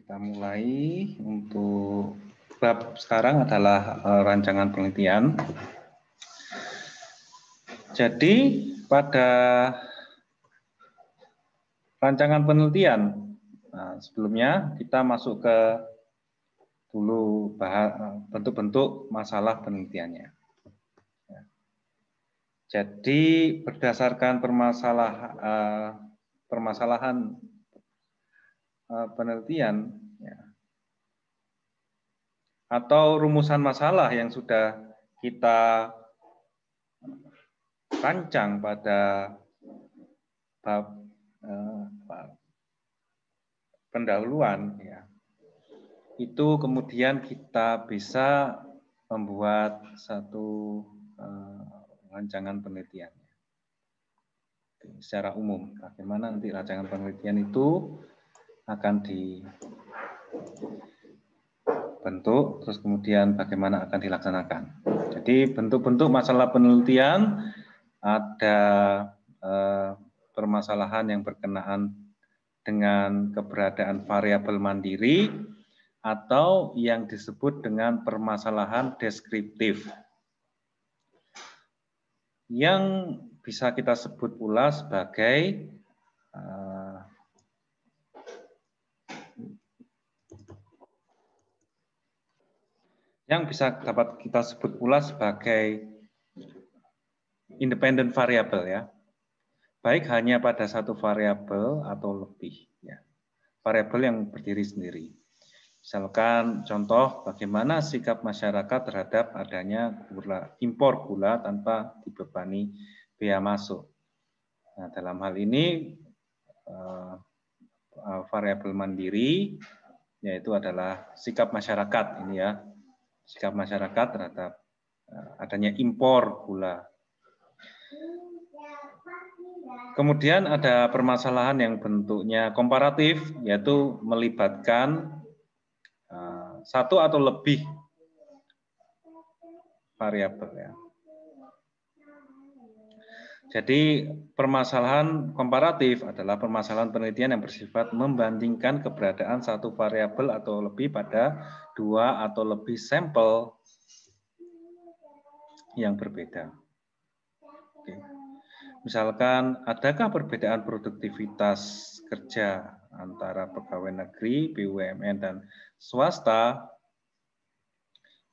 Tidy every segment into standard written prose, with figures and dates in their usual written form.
Kita mulai. Untuk bab sekarang adalah rancangan penelitian. Jadi pada rancangan penelitian, sebelumnya kita masuk ke dulu bentuk-bentuk masalah penelitiannya. Jadi berdasarkan permasalahan penelitian atau rumusan masalah yang sudah kita rancang pada bab pendahuluan, itu kemudian kita bisa membuat satu rancangan penelitian. Secara umum, bagaimana nanti rancangan penelitian itu akan dibentuk, terus kemudian bagaimana akan dilaksanakan. Jadi bentuk-bentuk masalah penelitian ada permasalahan yang berkenaan dengan keberadaan variabel mandiri atau yang disebut dengan permasalahan deskriptif. Yang bisa kita sebut pula sebagai independent variable, ya. Baik hanya pada satu variabel atau lebih, ya. Variabel yang berdiri sendiri. Misalkan contoh bagaimana sikap masyarakat terhadap adanya impor gula tanpa dibebani bea masuk. Nah, dalam hal ini variabel mandiri yaitu adalah sikap masyarakat ini, ya. Sikap masyarakat terhadap adanya impor gula. Kemudian ada permasalahan yang bentuknya komparatif, yaitu melibatkan satu atau lebih variabel, ya. Jadi permasalahan komparatif adalah permasalahan penelitian yang bersifat membandingkan keberadaan satu variabel atau lebih pada dua atau lebih sampel yang berbeda. Oke. Misalkan, adakah perbedaan produktivitas kerja antara pegawai negeri, BUMN, dan swasta?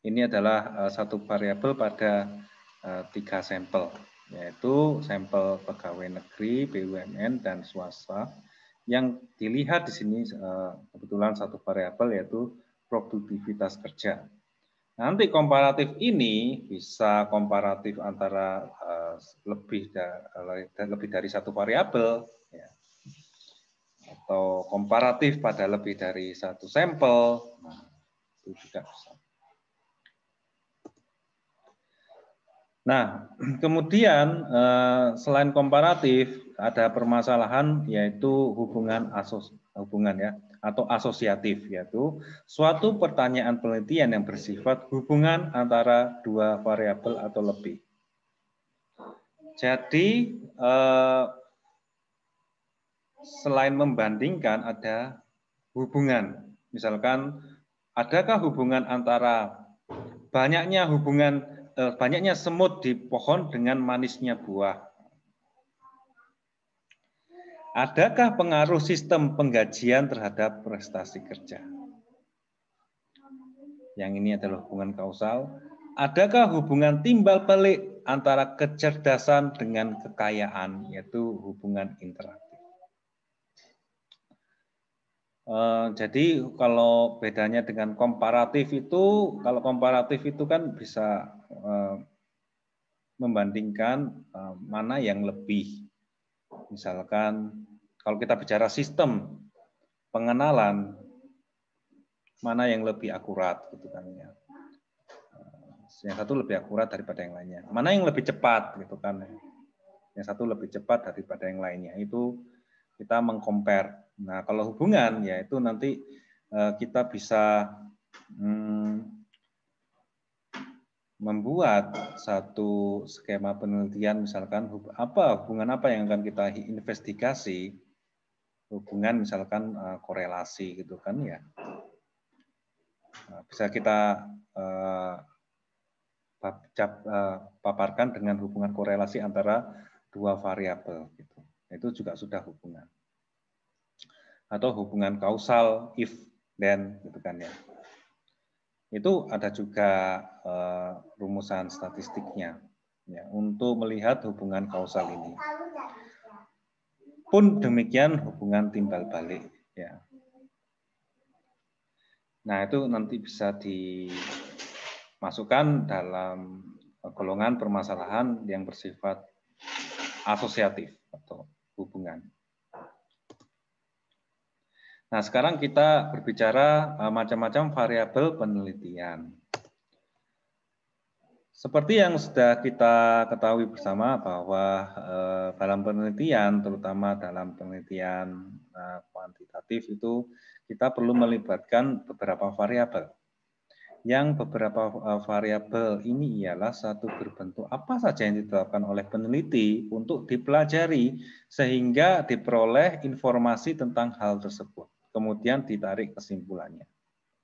Ini adalah satu variabel pada 3 sampel, yaitu sampel pegawai negeri, BUMN, dan swasta. Yang dilihat di sini kebetulan satu variabel yaitu produktivitas kerja. Nanti komparatif ini bisa komparatif antara lebih dari satu variabel, ya. Atau komparatif pada lebih dari satu sampel. Nah, itu juga bisa. Nah, kemudian selain komparatif ada permasalahan yaitu hubungan ya, atau asosiatif, yaitu suatu pertanyaan penelitian yang bersifat hubungan antara dua variabel atau lebih. Jadi selain membandingkan ada hubungan. Misalkan, adakah hubungan antara banyaknya semut di pohon dengan manisnya buah? Adakah pengaruh sistem penggajian terhadap prestasi kerja? Yang ini adalah hubungan kausal. Adakah hubungan timbal balik antara kecerdasan dengan kekayaan, yaitu hubungan interaktif? Jadi kalau bedanya dengan komparatif itu, kalau komparatif itu kan bisa membandingkan mana yang lebih. Misalkan kalau kita bicara sistem pengenalan, mana yang lebih akurat, gitu kan, ya. Yang satu lebih akurat daripada yang lainnya. Mana yang lebih cepat, gitu kan. Yang satu lebih cepat daripada yang lainnya. Itu kita mengcompare. Nah, kalau hubungan, ya itu nanti kita bisa membuat satu skema penelitian, misalkan hubungan apa yang akan kita investigasi hubungan misalkan korelasi gitu kan ya. Bisa kita paparkan dengan hubungan korelasi antara dua variabel gitu. Itu juga sudah hubungan. Atau hubungan kausal if then gitu kan ya. Itu ada juga rumusan statistiknya ya untuk melihat hubungan kausal ini. Pun demikian hubungan timbal balik ya. Nah, itu nanti bisa dimasukkan dalam golongan permasalahan yang bersifat asosiatif atau hubungan. Nah, sekarang kita berbicara macam-macam variabel penelitian. Seperti yang sudah kita ketahui bersama bahwa dalam penelitian, terutama dalam penelitian kuantitatif itu kita perlu melibatkan beberapa variabel. Yang beberapa variabel ini ialah satu berbentuk apa saja yang ditetapkan oleh peneliti untuk dipelajari sehingga diperoleh informasi tentang hal tersebut. Kemudian ditarik kesimpulannya.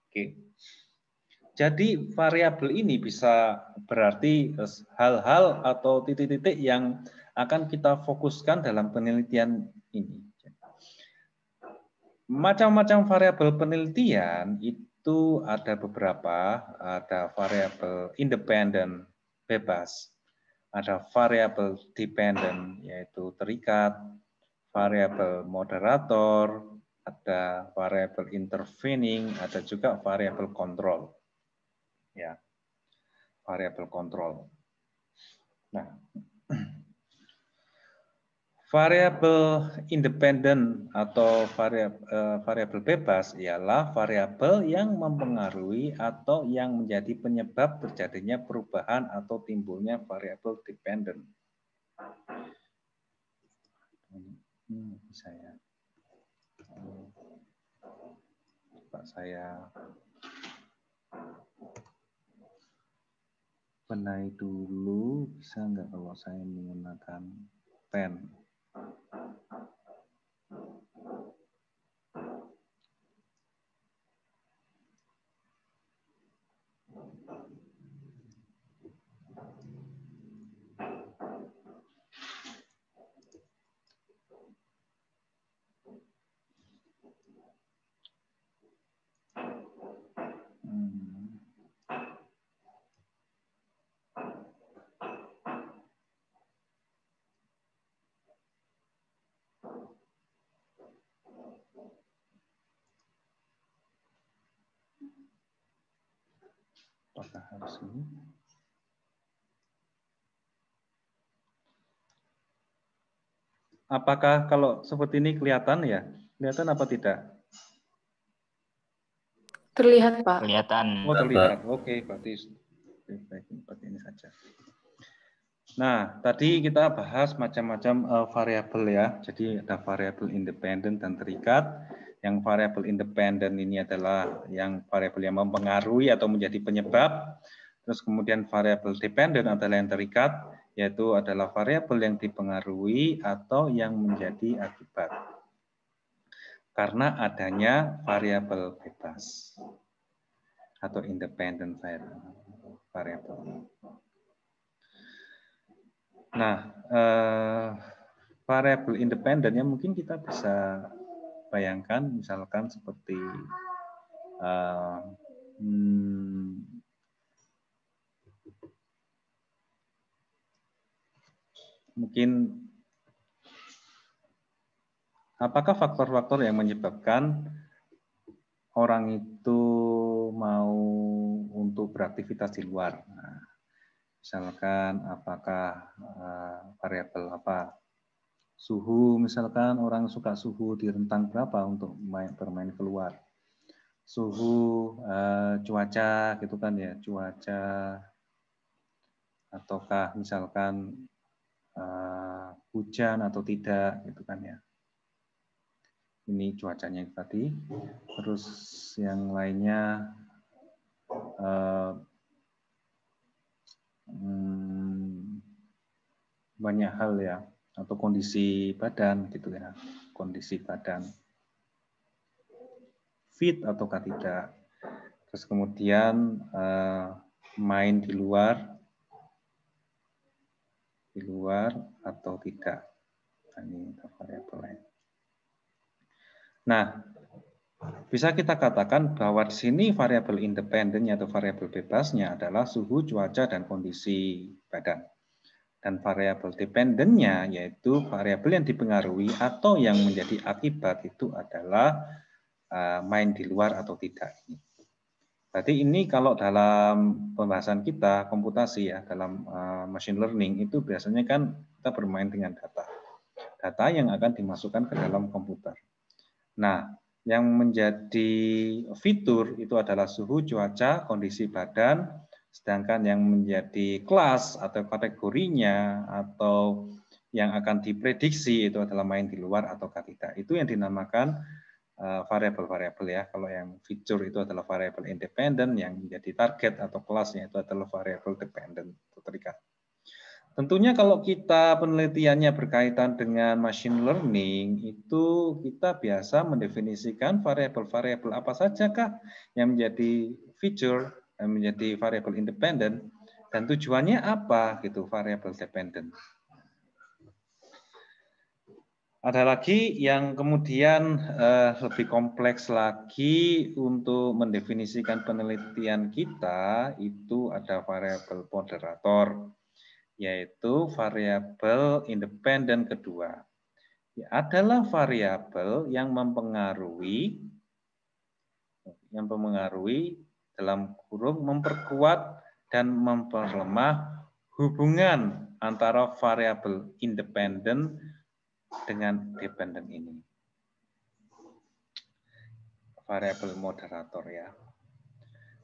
Oke. Jadi variabel ini bisa berarti hal-hal atau titik-titik yang akan kita fokuskan dalam penelitian ini. Macam-macam variabel penelitian itu ada beberapa, ada variabel independen bebas, ada variabel dependent yaitu terikat, variabel moderator, ada variabel intervening, ada juga variabel kontrol. Ya, variabel kontrol. Nah, variabel independen atau variabel bebas ialah variabel yang mempengaruhi atau yang menjadi penyebab terjadinya perubahan atau timbulnya variabel dependen. Saya benahi dulu, bisa nggak kalau saya menggunakan pen? Apakah harus ini? Apakah kalau seperti ini kelihatan ya? Kelihatan apa tidak? Terlihat, Pak. Kelihatan. Oh, terlihat. Oke, berarti seperti ini saja. Nah, tadi kita bahas macam-macam variabel ya. Jadi ada variabel independen dan terikat. Yang variabel independen ini adalah yang variabel yang mempengaruhi atau menjadi penyebab. Terus kemudian variabel dependen adalah yang terikat, yaitu adalah variabel yang dipengaruhi atau yang menjadi akibat. Karena adanya variabel bebas atau independent variabel. Nah, variabel independennya mungkin kita bisa bayangkan misalkan seperti mungkin apakah faktor-faktor yang menyebabkan orang itu mau untuk beraktivitas di luar. Nah, misalkan apakah variabel apa? Suhu, misalkan orang suka suhu di rentang berapa untuk bermain keluar. Suhu, cuaca gitu kan ya, cuaca. Ataukah misalkan hujan atau tidak gitu kan ya. Ini cuacanya tadi. Terus yang lainnya banyak hal ya, atau kondisi badan gitu ya. kondisi badan fit ataukah tidak. Terus kemudian main di luar atau tidak. Ini variabel lain. Nah, bisa kita katakan bahwa di sini variabel independennya atau variabel bebasnya adalah suhu, cuaca, dan kondisi badan. Dan variabel dependennya yaitu variabel yang dipengaruhi atau yang menjadi akibat itu adalah main di luar atau tidak. Berarti ini kalau dalam pembahasan kita komputasi ya, dalam machine learning itu biasanya kan kita bermain dengan data yang akan dimasukkan ke dalam komputer. Nah, yang menjadi fitur itu adalah suhu, cuaca, kondisi badan, sedangkan yang menjadi kelas atau kategorinya atau yang akan diprediksi itu adalah main di luar atau tidak. Itu yang dinamakan variabel-variabel ya. Kalau yang fitur itu adalah variabel independen, yang menjadi target atau kelasnya itu adalah variabel dependent atau terikat. Tentunya kalau kita penelitiannya berkaitan dengan machine learning, itu kita biasa mendefinisikan variabel-variabel apa sajakah yang menjadi feature, yang menjadi variabel independen, dan tujuannya apa gitu, variabel dependent. Ada lagi yang kemudian lebih kompleks lagi untuk mendefinisikan penelitian kita, itu ada variabel moderator, yaitu variabel independen kedua. Adalah variabel yang mempengaruhi dalam kurung memperkuat dan memperlemah hubungan antara variabel independen dengan dependen ini. Variabel moderator ya.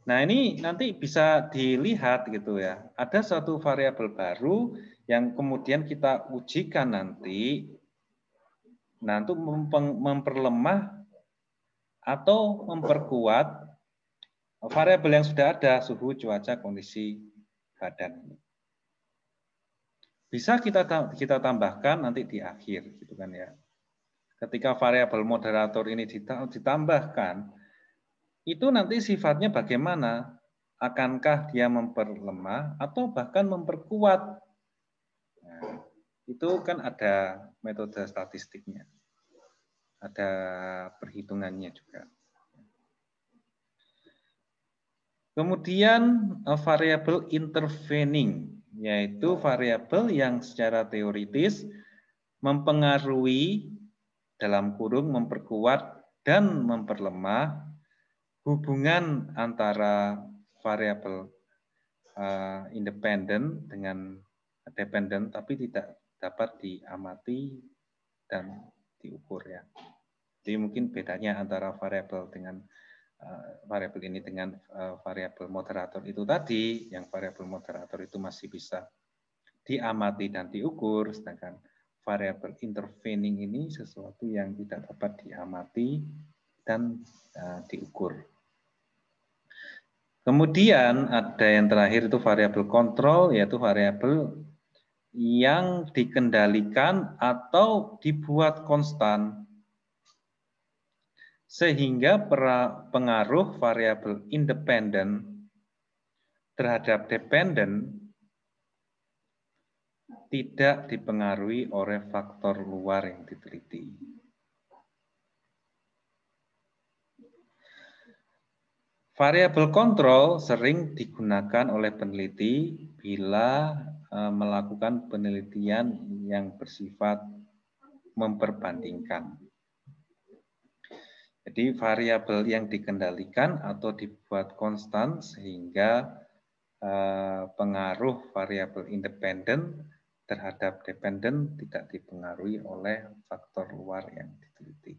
Nah, ini nanti bisa dilihat gitu ya. Ada satu variabel baru yang kemudian kita ujikan nanti. Nah, untuk memperlemah atau memperkuat variabel yang sudah ada, suhu, cuaca, kondisi badan. Bisa kita tambahkan nanti di akhir gitu kan ya. Ketika variabel moderator ini ditambahkan, itu nanti sifatnya bagaimana? Akankah dia memperlemah atau bahkan memperkuat? Nah, itu kan ada metode statistiknya. Ada perhitungannya juga. Kemudian variabel intervening, yaitu variabel yang secara teoritis mempengaruhi dalam kurung memperkuat dan memperlemah hubungan antara variabel independen dengan dependen, tapi tidak dapat diamati dan diukur ya. Jadi mungkin bedanya antara variabel dengan variabel ini dengan variabel moderator itu tadi, yang variabel moderator itu masih bisa diamati dan diukur, sedangkan variabel intervening ini sesuatu yang tidak dapat diamati dan diukur. Kemudian ada yang terakhir itu variabel kontrol, yaitu variabel yang dikendalikan atau dibuat konstan sehingga pengaruh variabel independen terhadap dependen tidak dipengaruhi oleh faktor luar yang diteliti. Variabel kontrol sering digunakan oleh peneliti bila melakukan penelitian yang bersifat memperbandingkan. Jadi variabel yang dikendalikan atau dibuat konstan sehingga pengaruh variabel independen terhadap dependen tidak dipengaruhi oleh faktor luar yang diteliti.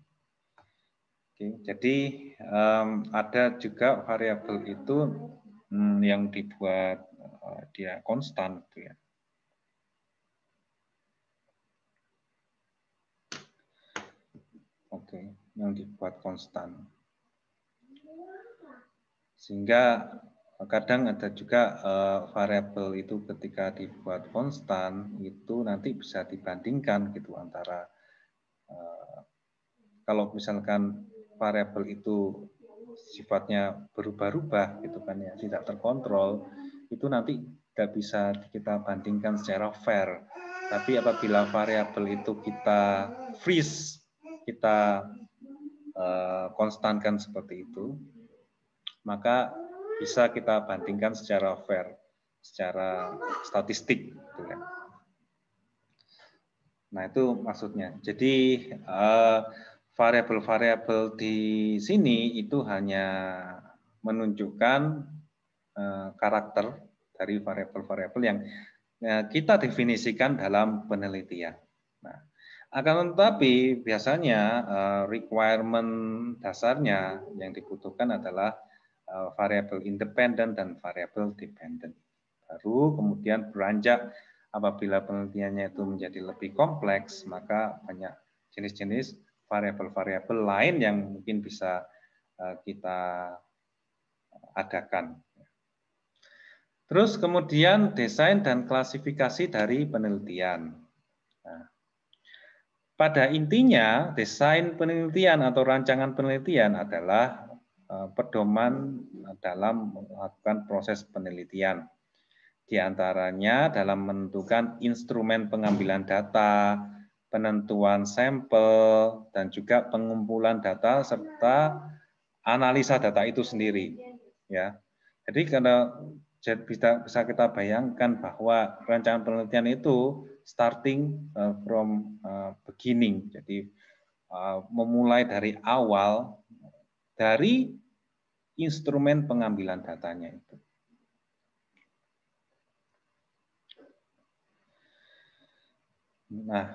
Oke, jadi ada juga variabel itu yang dibuat dia konstan, gitu ya. Oke, yang dibuat konstan. Sehingga kadang ada juga variabel itu ketika dibuat konstan itu nanti bisa dibandingkan gitu antara kalau misalkan variabel itu sifatnya berubah-ubah gitu kan ya, tidak terkontrol, itu nanti tidak bisa kita bandingkan secara fair. Tapi apabila variabel itu kita freeze, kita konstankan seperti itu, maka bisa kita bandingkan secara fair, secara statistik gitu kan. Nah, itu maksudnya. Jadi variabel-variabel di sini itu hanya menunjukkan karakter dari variabel-variabel yang kita definisikan dalam penelitian. Nah, akan tetapi biasanya requirement dasarnya yang dibutuhkan adalah variabel independen dan variabel dependent. Baru kemudian beranjak apabila penelitiannya itu menjadi lebih kompleks, maka banyak jenis-jenis variabel-variabel lain yang mungkin bisa kita adakan. Terus kemudian desain dan klasifikasi dari penelitian. Nah, pada intinya desain penelitian atau rancangan penelitian adalah pedoman dalam melakukan proses penelitian. Di antaranya dalam menentukan instrumen pengambilan data, penentuan sampel, dan juga pengumpulan data serta analisa data itu sendiri. Ya, jadi karena bisa kita bayangkan bahwa rancangan penelitian itu starting from beginning, jadi memulai dari awal dari instrumen pengambilan datanya itu. Nah,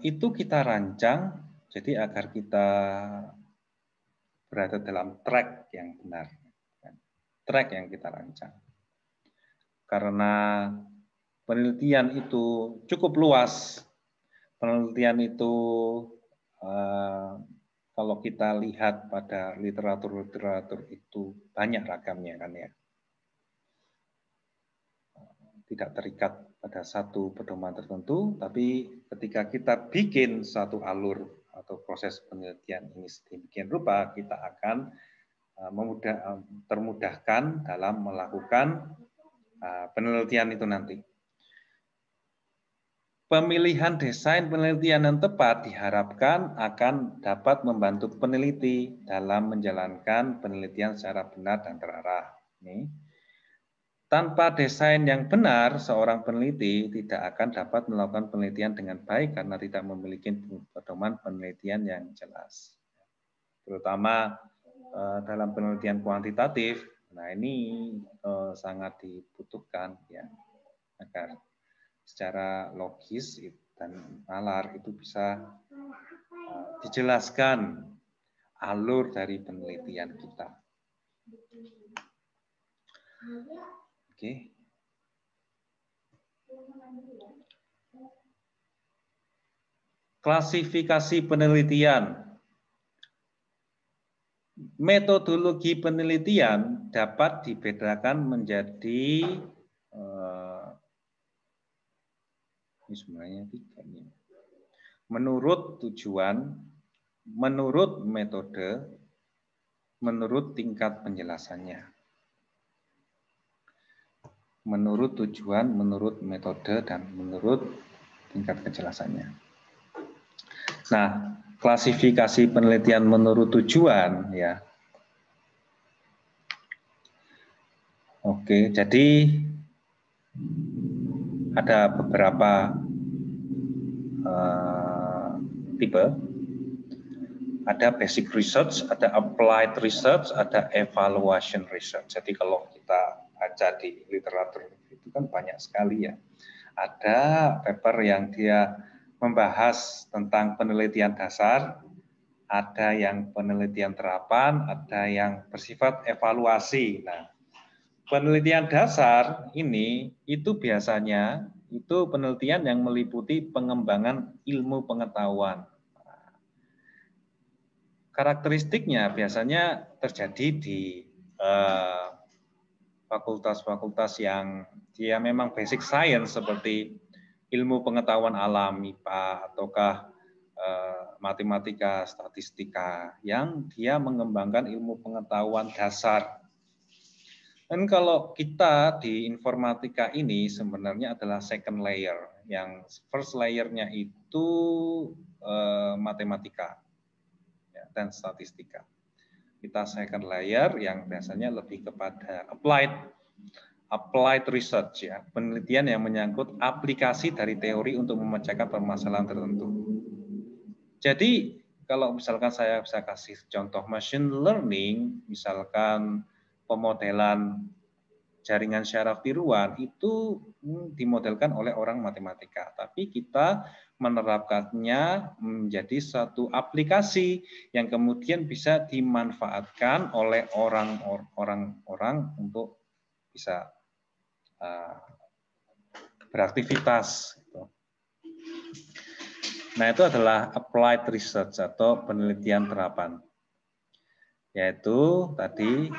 itu kita rancang jadi agar kita berada dalam track yang benar. Track yang kita rancang. Karena penelitian itu cukup luas. Penelitian itu kalau kita lihat pada literatur-literatur itu banyak ragamnya kan ya. Tidak terikat pada satu pedoman tertentu, tapi ketika kita bikin satu alur atau proses penelitian ini sedemikian rupa, kita akan termudahkan dalam melakukan penelitian itu nanti. Pemilihan desain penelitian yang tepat diharapkan akan dapat membantu peneliti dalam menjalankan penelitian secara benar dan terarah. Ini. Tanpa desain yang benar, seorang peneliti tidak akan dapat melakukan penelitian dengan baik karena tidak memiliki pedoman penelitian yang jelas. Terutama dalam penelitian kuantitatif, nah ini sangat dibutuhkan ya agar secara logis dan nalar itu bisa dijelaskan alur dari penelitian kita. Oke. Klasifikasi penelitian. Metodologi penelitian dapat dibedakan menjadi ini sebenarnya tiga ini. Menurut tujuan, menurut metode, menurut tingkat penjelasannya. Menurut tujuan, menurut metode, dan menurut tingkat kejelasannya. Nah, klasifikasi penelitian menurut tujuan ya. Oke, jadi ada beberapa tipe. Ada basic research, ada applied research, ada evaluation research. Jadi kalau kita baca di literatur itu kan banyak sekali ya. Ada paper yang dia membahas tentang penelitian dasar, ada yang penelitian terapan, ada yang bersifat evaluasi. Nah, penelitian dasar ini itu biasanya itu penelitian yang meliputi pengembangan ilmu pengetahuan. Karakteristiknya biasanya terjadi di fakultas-fakultas yang dia memang basic science seperti ilmu pengetahuan alam, MIPA, ataukah matematika, statistika, yang dia mengembangkan ilmu pengetahuan dasar. Dan kalau kita di informatika ini sebenarnya adalah second layer, yang first layer-nya itu matematika ya, dan statistika. Kita second layer yang biasanya lebih kepada applied research, ya, penelitian yang menyangkut aplikasi dari teori untuk memecahkan permasalahan tertentu. Jadi kalau misalkan saya bisa kasih contoh machine learning, misalkan pemodelan jaringan syaraf tiruan itu dimodelkan oleh orang matematika, tapi kita menerapkannya menjadi satu aplikasi yang kemudian bisa dimanfaatkan oleh orang-orang untuk bisa beraktivitas. Nah, itu adalah applied research atau penelitian terapan, yaitu tadi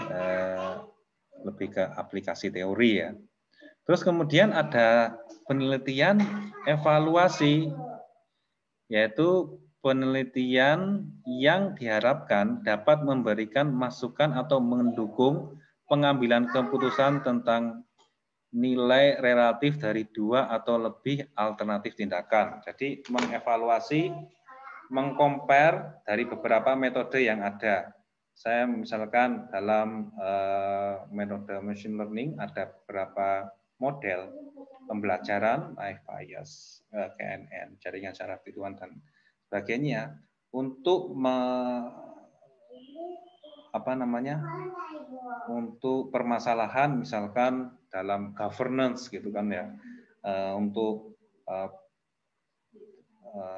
lebih ke aplikasi teori ya. Terus kemudian ada penelitian evaluasi, yaitu penelitian yang diharapkan dapat memberikan masukan atau mendukung pengambilan keputusan tentang nilai relatif dari dua atau lebih alternatif tindakan. Jadi mengevaluasi, mengcompare dari beberapa metode yang ada. Saya misalkan dalam metode machine learning ada beberapa model pembelajaran, bias, KNN, jaringan syaraf tiruan dan sebagainya untuk untuk permasalahan misalkan dalam governance gitu kan ya, untuk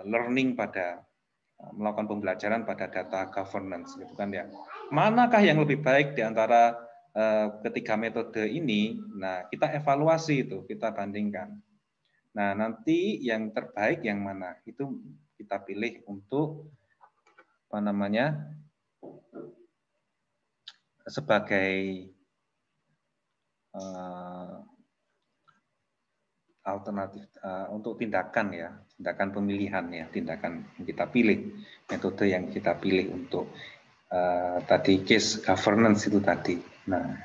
learning pada melakukan pembelajaran pada data governance gitu kan ya. Manakah yang lebih baik di antara ketiga metode ini? Nah, kita evaluasi itu, kita bandingkan. Nah, nanti yang terbaik yang mana? Itu kita pilih untuk sebagai alternatif untuk tindakan ya, tindakan pemilihan ya, tindakan yang kita pilih, metode yang kita pilih untuk tadi case governance itu tadi. Nah,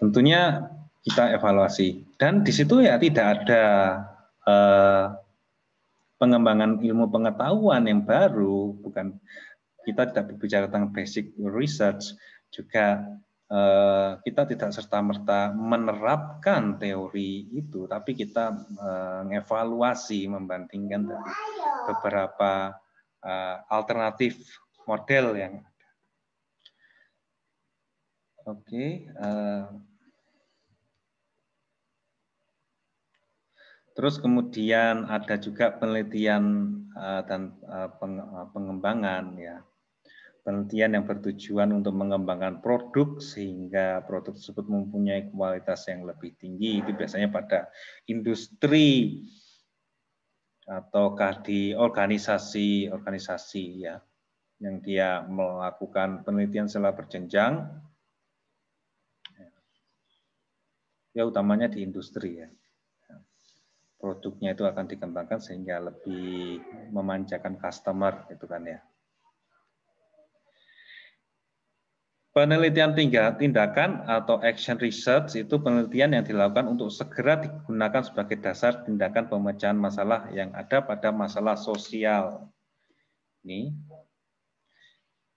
tentunya kita evaluasi dan di situ ya tidak ada pengembangan ilmu pengetahuan yang baru, bukan, kita tidak berbicara tentang basic research, juga kita tidak serta-merta menerapkan teori itu, tapi kita mengevaluasi, membandingkan dari beberapa alternatif model yang ada. Oke. Terus kemudian ada juga penelitian dan pengembangan ya. Penelitian yang bertujuan untuk mengembangkan produk sehingga produk tersebut mempunyai kualitas yang lebih tinggi. Itu biasanya pada industri ataukah di organisasi ya, yang dia melakukan penelitian secara berjenjang. Ya utamanya di industri ya. Produknya itu akan dikembangkan sehingga lebih memanjakan customer gitu kan ya. Penelitian tindakan atau action research itu penelitian yang dilakukan untuk segera digunakan sebagai dasar tindakan pemecahan masalah yang ada pada masalah sosial. Ini.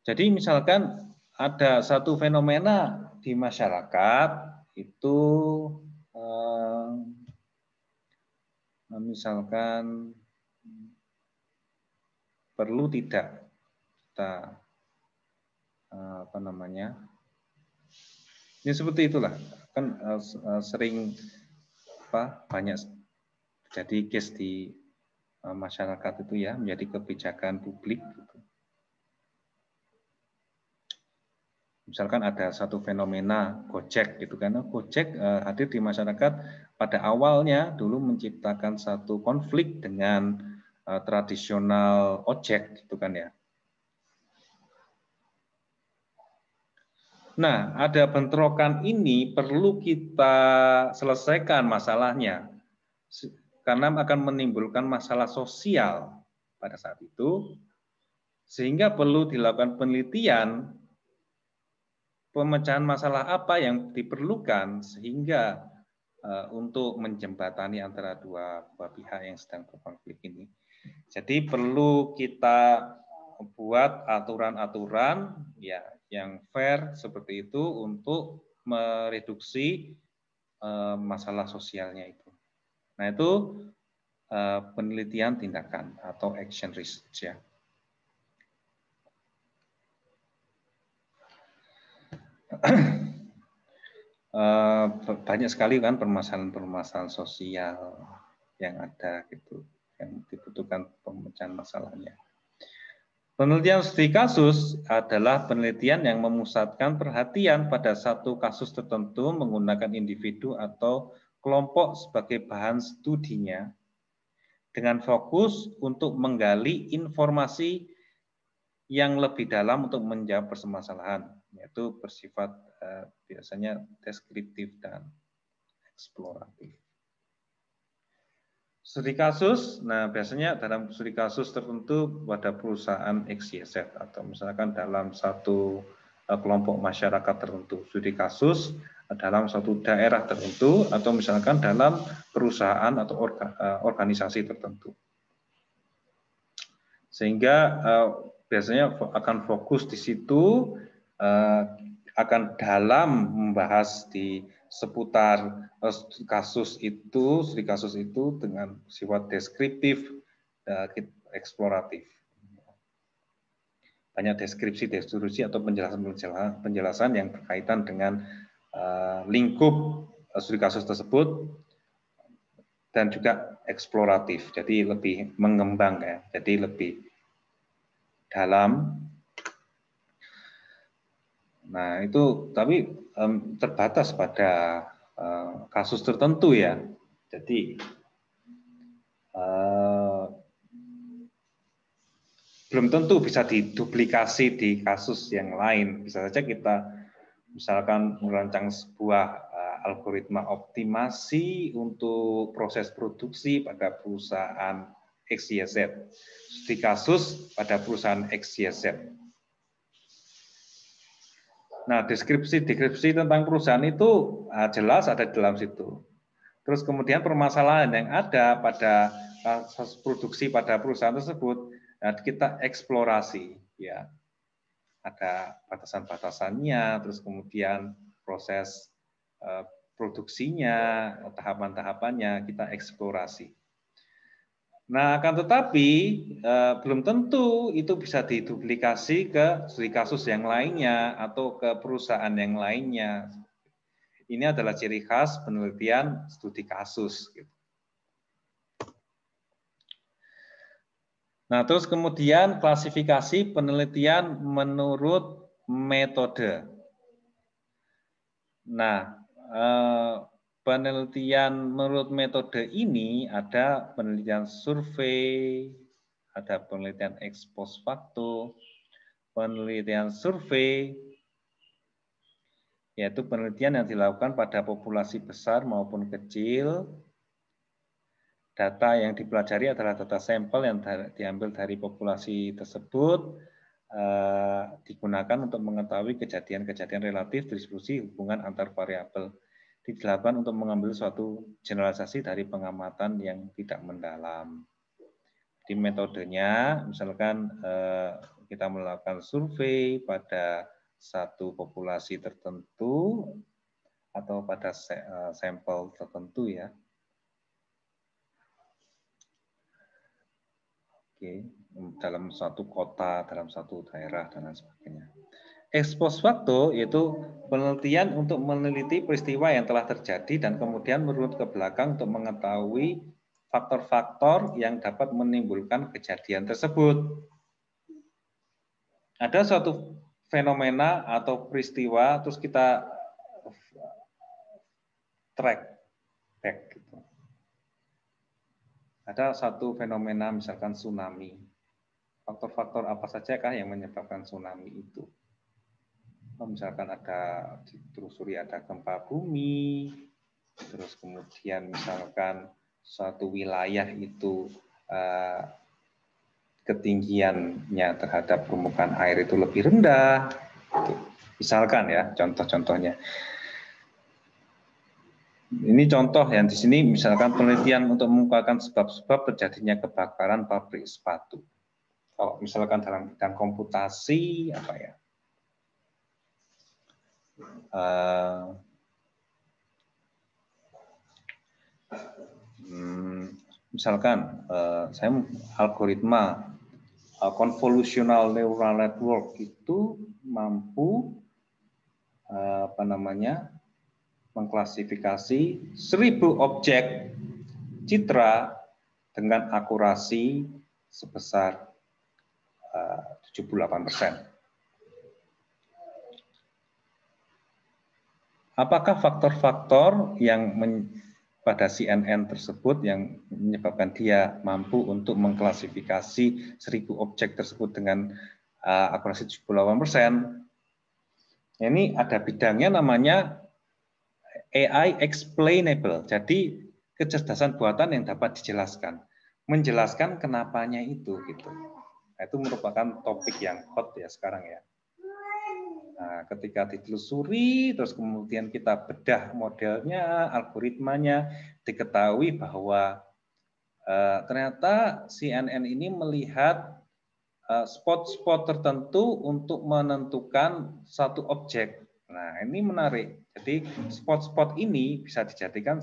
Jadi misalkan ada satu fenomena di masyarakat itu misalkan perlu tidak kita ini seperti itulah kan sering banyak jadi case di masyarakat itu ya, menjadi kebijakan publik gitu. Misalkan ada satu fenomena Gojek gitu kan, Gojek hadir di masyarakat pada awalnya dulu menciptakan satu konflik dengan tradisional ojek gitu kan ya. Nah, ada bentrokan ini perlu kita selesaikan masalahnya, karena akan menimbulkan masalah sosial. pada saat itu, sehingga perlu dilakukan penelitian pemecahan masalah apa yang diperlukan sehingga untuk menjembatani antara dua pihak yang sedang berkonflik ini. Jadi perlu kita buat aturan-aturan ya yang fair seperti itu untuk mereduksi masalah sosialnya itu. Nah, itu penelitian tindakan atau action research ya. Banyak sekali kan permasalahan-permasalahan sosial yang ada gitu, yang dibutuhkan pemecahan masalahnya. Penelitian studi kasus adalah penelitian yang memusatkan perhatian pada satu kasus tertentu menggunakan individu atau kelompok sebagai bahan studinya dengan fokus untuk menggali informasi yang lebih dalam untuk menjawab permasalahan, yaitu bersifat biasanya deskriptif dan eksploratif. Studi kasus, nah biasanya dalam studi kasus tertentu pada perusahaan XYZ atau misalkan dalam satu kelompok masyarakat tertentu. Studi kasus dalam suatu daerah tertentu atau misalkan dalam perusahaan atau organisasi tertentu. Sehingga biasanya akan fokus di situ, akan dalam membahas di seputar studi kasus itu dengan sifat deskriptif, eksploratif. Banyak deskripsi atau penjelasan yang berkaitan dengan lingkup studi kasus tersebut dan juga eksploratif. Jadi lebih mengembang ya. Jadi lebih dalam. Nah, itu tapi terbatas pada kasus tertentu ya. Jadi belum tentu bisa diduplikasi di kasus yang lain. Bisa saja kita misalkan merancang sebuah algoritma optimasi untuk proses produksi pada perusahaan XYZ. Di kasus pada perusahaan XYZ. Nah, deskripsi tentang perusahaan itu jelas ada di dalam situ. Terus kemudian permasalahan yang ada pada produksi pada perusahaan tersebut, kita eksplorasi, ya. Ada batasan-batasannya, terus kemudian proses produksinya, tahapan-tahapannya kita eksplorasi. Nah, akan tetapi belum tentu itu bisa diduplikasi ke studi kasus yang lainnya atau ke perusahaan yang lainnya. Ini adalah ciri khas penelitian studi kasus. Nah, terus kemudian klasifikasi penelitian menurut metode. Nah, penelitian menurut metode ini ada penelitian survei, ada penelitian ex post facto, penelitian survei, yaitu penelitian yang dilakukan pada populasi besar maupun kecil. Data yang dipelajari adalah data sampel yang diambil dari populasi tersebut, digunakan untuk mengetahui kejadian-kejadian relatif distribusi hubungan antar variabel. Dilakukan untuk mengambil suatu generalisasi dari pengamatan yang tidak mendalam. Di metodenya, misalkan kita melakukan survei pada satu populasi tertentu atau pada sampel tertentu ya. Oke, dalam suatu kota, dalam satu daerah dan lain sebagainya. Ex post facto yaitu penelitian untuk meneliti peristiwa yang telah terjadi dan kemudian merunut ke belakang untuk mengetahui faktor-faktor yang dapat menimbulkan kejadian tersebut. Ada suatu fenomena atau peristiwa, terus kita track back. Gitu. Ada satu fenomena misalkan tsunami. Faktor-faktor apa saja kah yang menyebabkan tsunami itu? Misalkan ada ditelusuri ada gempa bumi, terus kemudian misalkan suatu wilayah itu ketinggiannya terhadap permukaan air itu lebih rendah. Misalkan ya, contoh-contohnya. Ini contoh yang di sini misalkan penelitian untuk mengungkapkan sebab-sebab terjadinya kebakaran pabrik sepatu. Kalau misalkan dalam bidang komputasi apa ya? Misalkan saya algoritma convolutional neural network itu mampu mengklasifikasi 1000 objek citra dengan akurasi sebesar 78%. Apakah faktor-faktor yang pada CNN tersebut yang menyebabkan dia mampu untuk mengklasifikasi 1000 objek tersebut dengan akurasi 78%? Ini ada bidangnya namanya AI explainable. Jadi kecerdasan buatan yang dapat dijelaskan, menjelaskan kenapanya itu gitu. Nah, itu merupakan topik yang hot ya sekarang ya. Nah, ketika ditelusuri terus kemudian kita bedah modelnya, algoritmanya, diketahui bahwa ternyata CNN ini melihat spot-spot tertentu untuk menentukan satu objek. Nah, ini menarik. Jadi spot-spot ini bisa dijadikan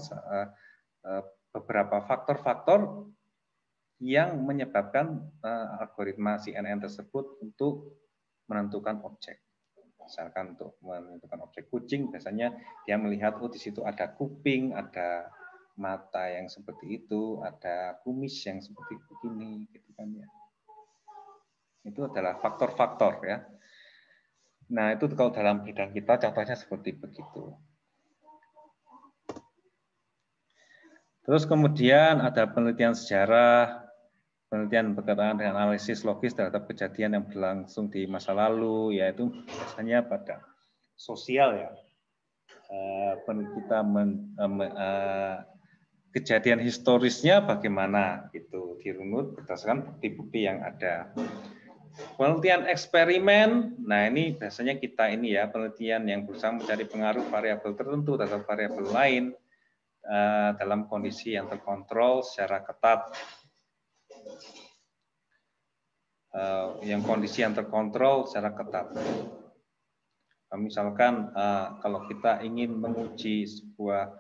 beberapa faktor-faktor yang menyebabkan algoritma CNN tersebut untuk menentukan objek. Misalkan untuk menentukan objek kucing, biasanya dia melihat di situ ada kuping, ada mata yang seperti itu, ada kumis yang seperti begini, gitu kan ya. Itu adalah faktor-faktor ya. Nah, itu kalau dalam bidang kita contohnya seperti begitu. Terus kemudian ada penelitian sejarah, penelitian berkaitan dengan analisis logis terhadap kejadian yang berlangsung di masa lalu, yaitu biasanya pada sosial ya. Kita kejadian historisnya bagaimana itu dirunut berdasarkan bukti-bukti yang ada. Penelitian eksperimen, nah ini biasanya kita ini ya penelitian yang berusaha mencari pengaruh variabel tertentu terhadap variabel lain dalam kondisi yang terkontrol secara ketat. Yang kondisi yang terkontrol secara ketat. Misalkan kalau kita ingin menguji sebuah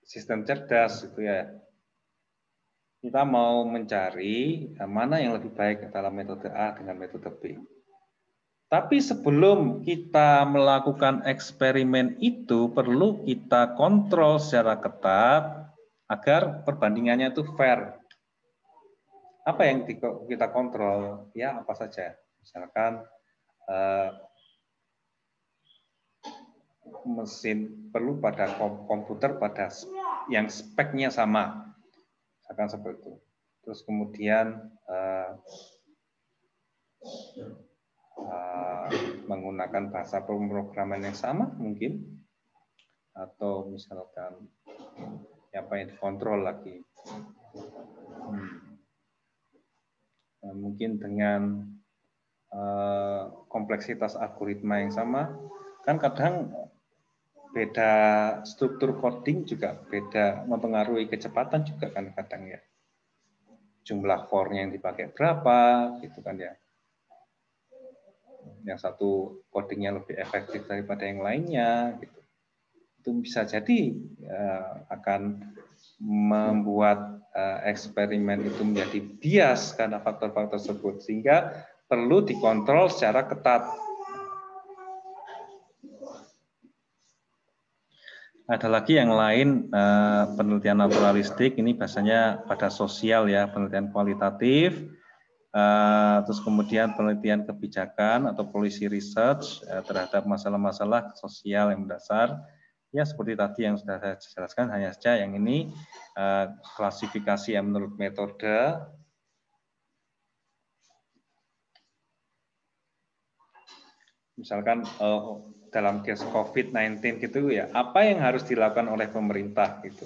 sistem cerdas itu ya, kita mau mencari mana yang lebih baik dalam metode A dengan metode B. Tapi sebelum kita melakukan eksperimen itu perlu kita kontrol secara ketat agar perbandingannya itu fair. Apa yang kita kontrol? Ya apa saja. Misalkan mesin perlu pada komputer pada yang speknya sama, misalkan seperti itu. Terus kemudian menggunakan bahasa pemrograman yang sama mungkin, atau misalkan apa yang dikontrol lagi. Mungkin dengan kompleksitas algoritma yang sama, kan kadang beda struktur coding juga beda, mempengaruhi kecepatan juga kan kadang ya. Jumlah core-nya yang dipakai berapa, gitu kan ya. Yang satu codingnya lebih efektif daripada yang lainnya, gitu. Itu bisa jadi akan membuat eksperimen itu menjadi bias karena faktor-faktor tersebut, sehingga perlu dikontrol secara ketat. Ada lagi yang lain, penelitian naturalistik, ini biasanya pada sosial ya, penelitian kualitatif, terus kemudian penelitian kebijakan atau policy research terhadap masalah-masalah sosial yang mendasar. Ya seperti tadi yang sudah saya jelaskan, hanya saja yang ini klasifikasi yang menurut metode. Misalkan dalam case COVID-19 gitu ya, apa yang harus dilakukan oleh pemerintah gitu.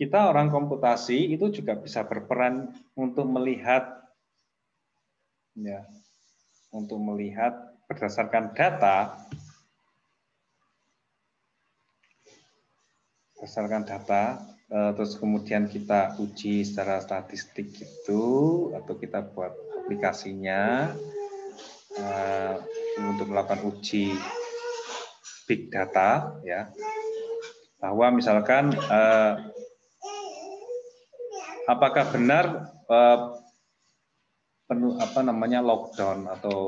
Kita orang komputasi itu juga bisa berperan untuk melihat ya, untuk melihat berdasarkan data, terus kemudian kita uji secara statistik gitu, atau kita buat aplikasinya untuk melakukan uji big data, ya, bahwa misalkan apakah benar lockdown atau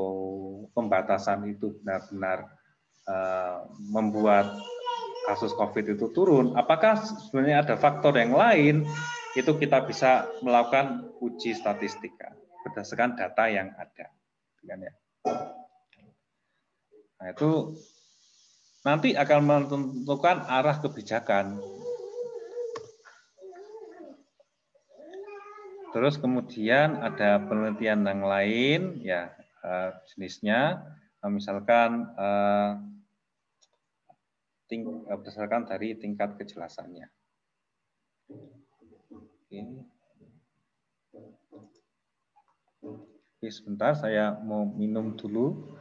pembatasan itu benar-benar membuat kasus COVID itu turun? Apakah sebenarnya ada faktor yang lain? Itu kita bisa melakukan uji statistika berdasarkan data yang ada, kan ya? Nah, itu nanti akan menentukan arah kebijakan. Terus kemudian ada penelitian yang lain, ya jenisnya, misalkan berdasarkan dari tingkat kejelasannya. Oke, sebentar saya mau minum dulu.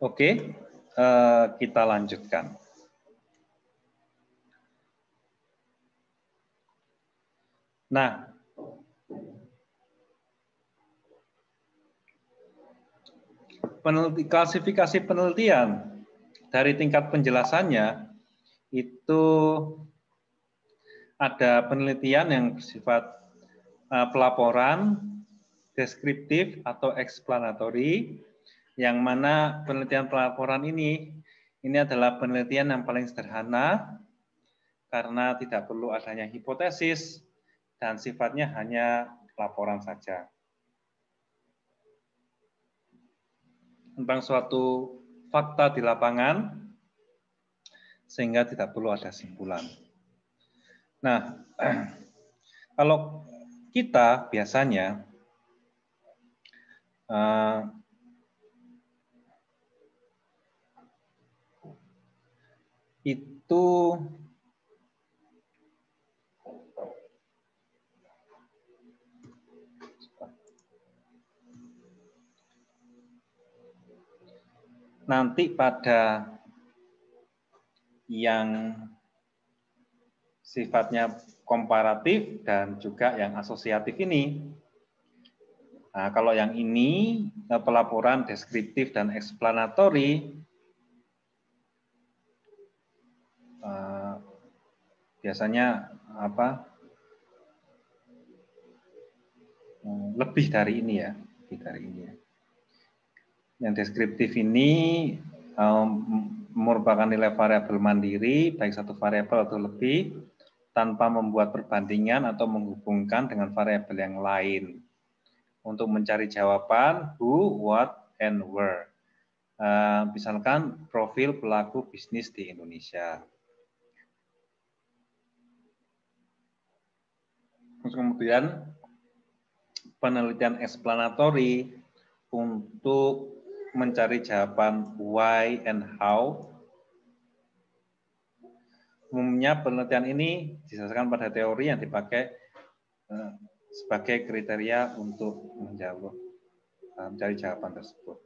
Oke, kita lanjutkan. Nah, klasifikasi penelitian dari tingkat penjelasannya itu ada penelitian yang bersifat pelaporan, deskriptif atau explanatory, yang mana penelitian pelaporan ini adalah penelitian yang paling sederhana karena tidak perlu adanya hipotesis dan sifatnya hanya laporan saja tentang suatu fakta di lapangan sehingga tidak perlu ada simpulan. Nah, kalau kita biasanya itu nanti pada yang sifatnya komparatif dan juga yang asosiatif ini. Nah, kalau yang ini pelaporan deskriptif dan explanatory, biasanya lebih dari ini ya, lebih dari ini ya. Yang deskriptif ini merupakan nilai variabel mandiri, baik satu variabel atau lebih, tanpa membuat perbandingan atau menghubungkan dengan variabel yang lain untuk mencari jawaban who, what, and where. Misalkan profil pelaku bisnis di Indonesia. Terus kemudian penelitian explanatory untuk mencari jawaban why and how. Umumnya penelitian ini didasarkan pada teori yang dipakai sebagai kriteria untuk mencari jawaban tersebut.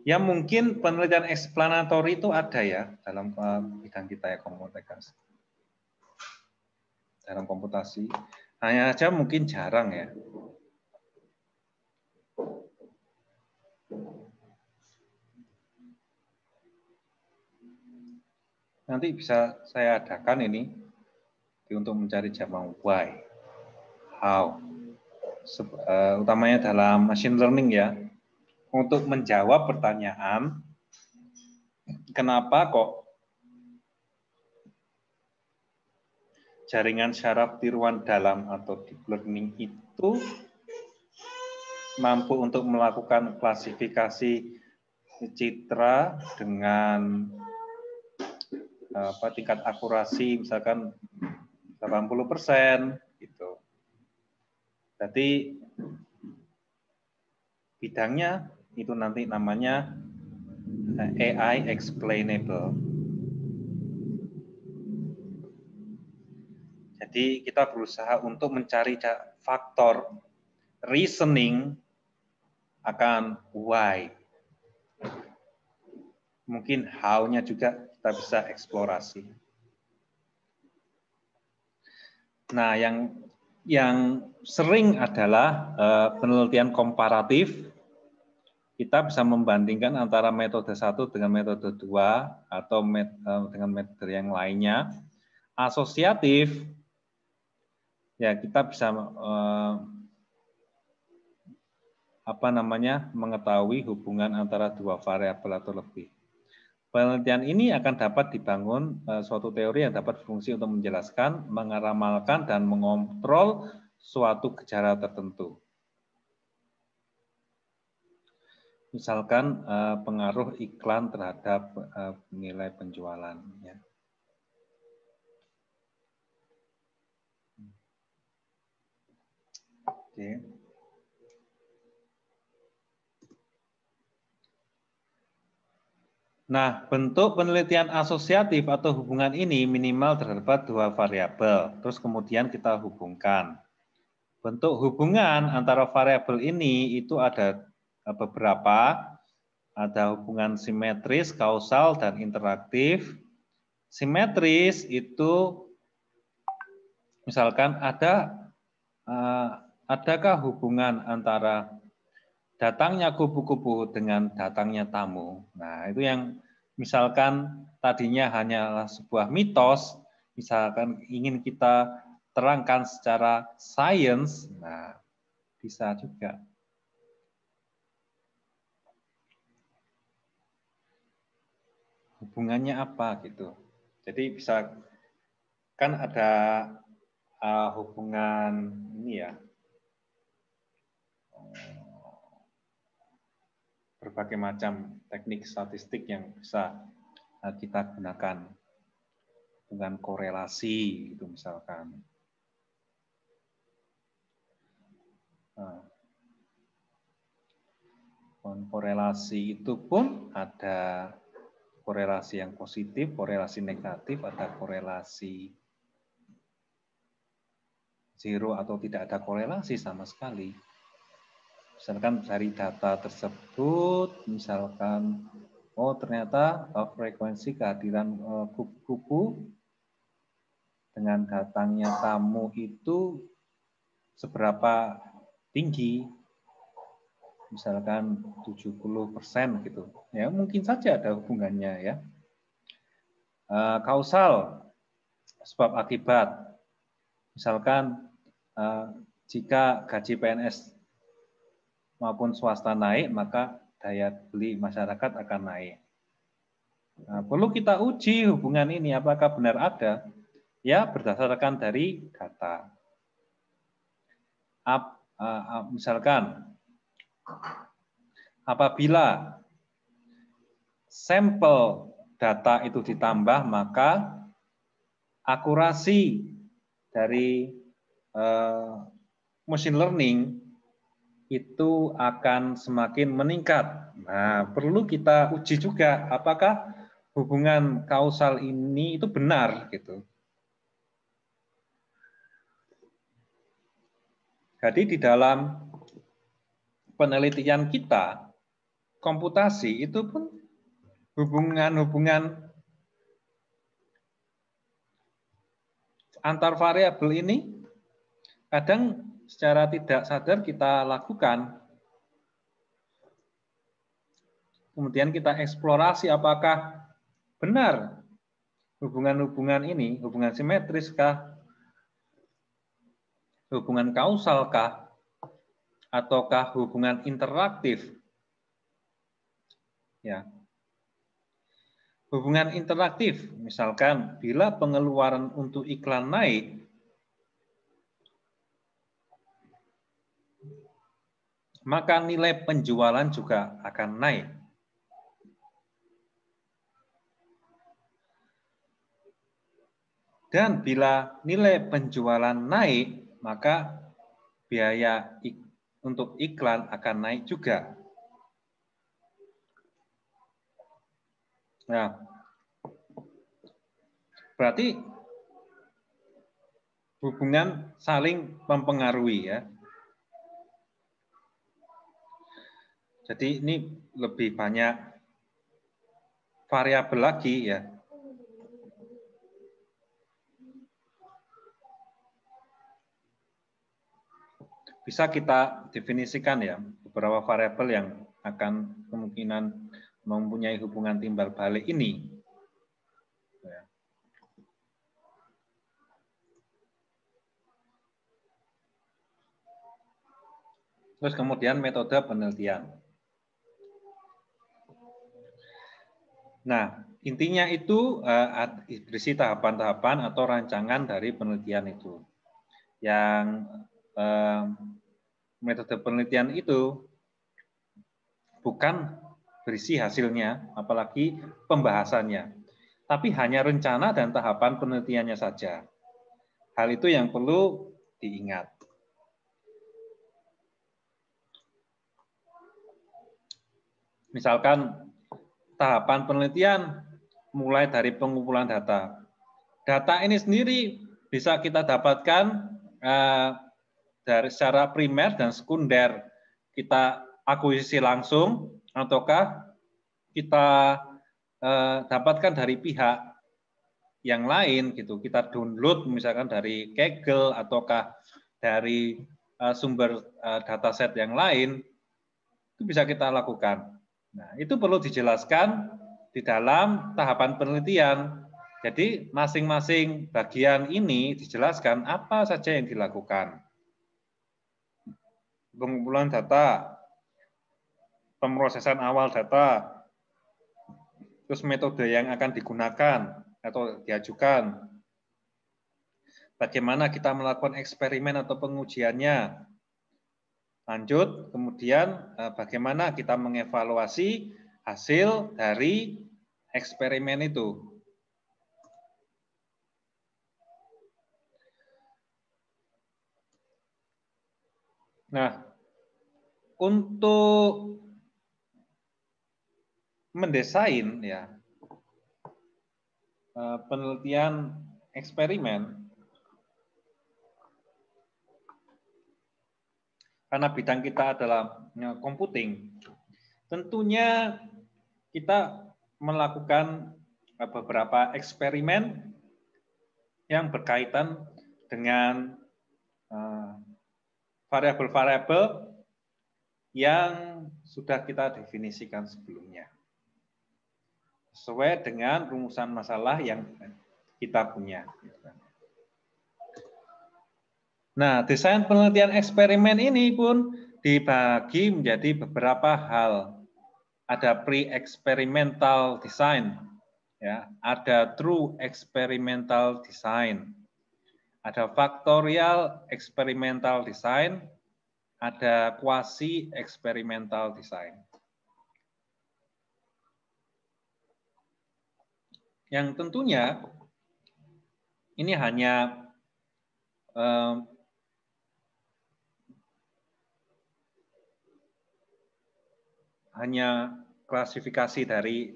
Ya mungkin penelitian explanatory itu ada ya dalam bidang kita ya, komunikasi. Dalam komputasi. Hanya saja mungkin jarang ya. nanti bisa saya adakan ini untuk mencari jawaban why, how, utamanya dalam machine learning ya, untuk menjawab pertanyaan kenapa kok jaringan syaraf tiruan dalam atau deep learning itu mampu untuk melakukan klasifikasi citra dengan tingkat akurasi misalkan 80% gitu. Jadi bidangnya itu nanti namanya AI explainable. Jadi kita berusaha untuk mencari faktor reasoning akan why. Mungkin how-nya juga kita bisa eksplorasi. Nah, yang sering adalah penelitian komparatif. Kita bisa membandingkan antara metode 1 dengan metode 2 atau dengan metode yang lainnya. Asosiatif, ya kita bisa mengetahui hubungan antara dua variabel atau lebih. Penelitian ini akan dapat dibangun suatu teori yang dapat berfungsi untuk menjelaskan, mengeramalkan, dan mengontrol suatu gejala tertentu. Misalkan pengaruh iklan terhadap nilai penjualan. Ya. Oke. Nah, bentuk penelitian asosiatif atau hubungan ini minimal terdapat dua variabel. Terus kemudian kita hubungkan. Bentuk hubungan antara variabel ini itu ada beberapa. Ada hubungan simetris, kausal, dan interaktif. Simetris itu misalkan adakah hubungan antara datangnya kupu-kupu dengan datangnya tamu. Nah, itu yang misalkan tadinya hanyalah sebuah mitos, misalkan ingin kita terangkan secara sains, nah bisa juga. Hubungannya apa gitu. Jadi bisa kan ada hubungan ini ya. Berbagai macam teknik statistik yang bisa kita gunakan dengan korelasi itu misalkan. Korelasi itu pun ada korelasi yang positif, korelasi negatif, ada korelasi zero atau tidak ada korelasi sama sekali. Misalkan dari data tersebut, misalkan, oh ternyata frekuensi kehadiran kupu-kupu dengan datangnya tamu itu seberapa tinggi, misalkan 70% gitu. Ya mungkin saja ada hubungannya ya. Kausal, sebab akibat. Misalkan jika gaji PNS maupun swasta naik, maka daya beli masyarakat akan naik. Nah, perlu kita uji hubungan ini, apakah benar ada? Ya, berdasarkan dari data. Misalkan, apabila sampel data itu ditambah, maka akurasi dari machine learning itu akan semakin meningkat. Nah, perlu kita uji juga apakah hubungan kausal ini itu benar gitu. Jadi di dalam penelitian kita, komputasi itu pun hubungan-hubungan antar variabel ini kadang secara tidak sadar kita lakukan. Kemudian kita eksplorasi apakah benar hubungan-hubungan ini, hubungan simetris kah, hubungan kausal kah, ataukah hubungan interaktif? Ya. Hubungan interaktif, misalkan bila pengeluaran untuk iklan naik, maka nilai penjualan juga akan naik. Dan bila nilai penjualan naik, maka biaya untuk iklan akan naik juga. Nah, berarti hubungan saling mempengaruhi ya. Jadi ini lebih banyak variabel lagi ya. Bisa kita definisikan ya beberapa variabel yang akan kemungkinan mempunyai hubungan timbal balik ini. Terus kemudian metode penelitian. Nah, intinya itu berisi tahapan-tahapan atau rancangan dari penelitian itu. Yang metode penelitian itu bukan berisi hasilnya, apalagi pembahasannya, tapi hanya rencana dan tahapan penelitiannya saja. Hal itu yang perlu diingat. Misalkan tahapan penelitian mulai dari pengumpulan data. Data ini sendiri bisa kita dapatkan dari secara primer dan sekunder. Kita akuisisi langsung ataukah kita dapatkan dari pihak yang lain gitu. Kita download misalkan dari Kaggle ataukah dari sumber dataset yang lain, itu bisa kita lakukan. Nah, itu perlu dijelaskan di dalam tahapan penelitian. Jadi masing-masing bagian ini dijelaskan apa saja yang dilakukan. Pengumpulan data, pemrosesan awal data, terus metode yang akan digunakan atau diajukan, bagaimana kita melakukan eksperimen atau pengujiannya, lanjut, kemudian bagaimana kita mengevaluasi hasil dari eksperimen itu. Nah, untuk mendesain ya penelitian eksperimen, karena bidang kita adalah computing, tentunya kita melakukan beberapa eksperimen yang berkaitan dengan variabel-variabel yang sudah kita definisikan sebelumnya. Sesuai dengan rumusan masalah yang kita punya. Nah, desain penelitian eksperimen ini pun dibagi menjadi beberapa hal. Ada pre-experimental design, ya, ada true experimental design, ada factorial experimental design, ada quasi experimental design. Yang tentunya ini hanya klasifikasi dari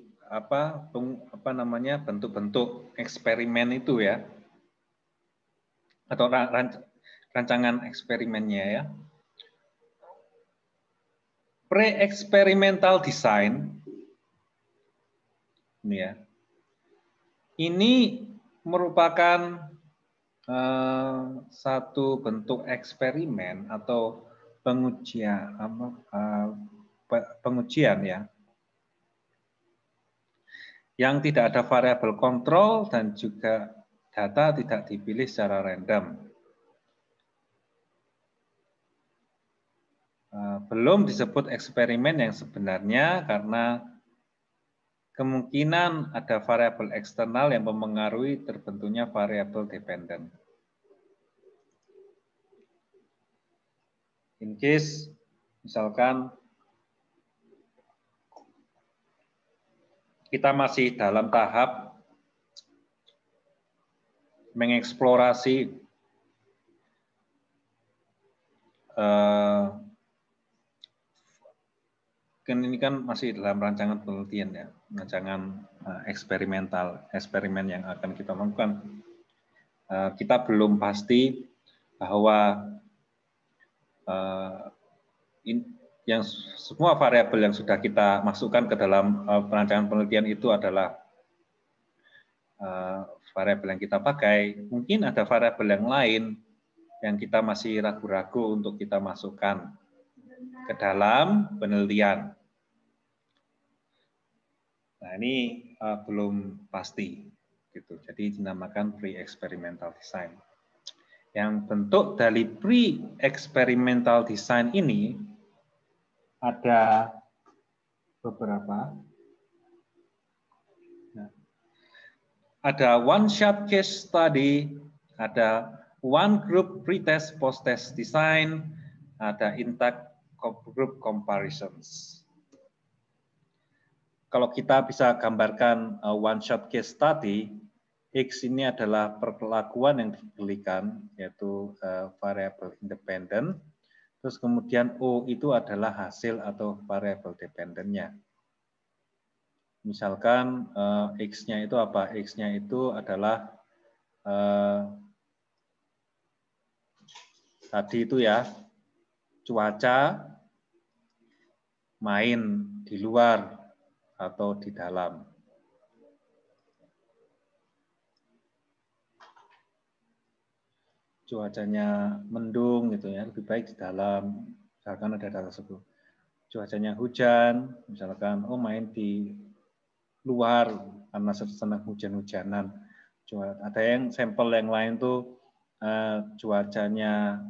bentuk-bentuk eksperimen itu ya, atau rancangan eksperimennya ya. Pre-experimental design ini ya, ini merupakan satu bentuk eksperimen atau pengujian ya, yang tidak ada variabel kontrol dan juga data tidak dipilih secara random. Belum disebut eksperimen yang sebenarnya karena kemungkinan ada variabel eksternal yang mempengaruhi terbentuknya variabel dependent. In case, misalkan kita masih dalam tahap mengeksplorasi ini kan masih dalam rancangan penelitian ya, rancangan eksperimen yang akan kita lakukan. Kita belum pasti bahwa yang semua variabel yang sudah kita masukkan ke dalam perancangan penelitian itu adalah variabel yang kita pakai. Mungkin ada variabel yang lain yang kita masih ragu-ragu untuk kita masukkan ke dalam penelitian. Nah, ini belum pasti, gitu. Jadi dinamakan pre-experimental design. Yang bentuk dari pre-experimental design ini ada beberapa. Nah, ada one-shot case study, ada one group pre-test post-test design, ada intact group comparisons. Kalau kita bisa gambarkan one shot case study, X ini adalah perlakuan yang diberikan, yaitu variabel independen. Terus kemudian O itu adalah hasil atau variabel dependennya. Misalkan X-nya itu apa? X-nya itu adalah tadi itu ya, cuaca, main di luar atau di dalam. Cuacanya mendung gitu ya, lebih baik di dalam, misalkan ada data tersebut. Cuacanya hujan, misalkan main di luar karena sedang hujan-hujanan. Ada yang sampel yang lain tuh cuacanya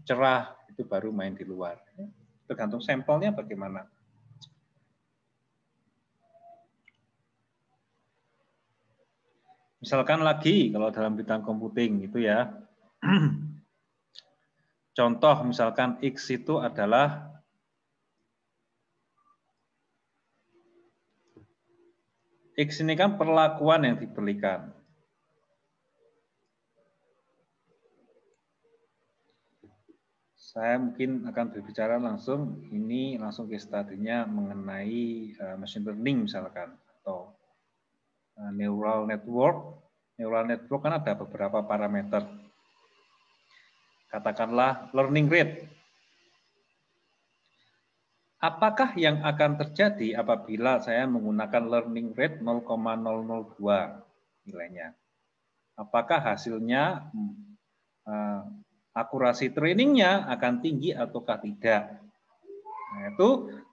cerah, itu baru main di luar. Tergantung sampelnya bagaimana. Misalkan lagi kalau dalam bidang computing itu ya, contoh misalkan X itu adalah X ini kan perlakuan yang diberikan. Saya mungkin akan berbicara langsung, ini langsung case study-nya mengenai machine learning misalkan, atau neural network. Neural network kan ada beberapa parameter. Katakanlah learning rate. Apakah yang akan terjadi apabila saya menggunakan learning rate 0,002 nilainya? Apakah hasilnya akurasi trainingnya akan tinggi ataukah tidak? Nah, itu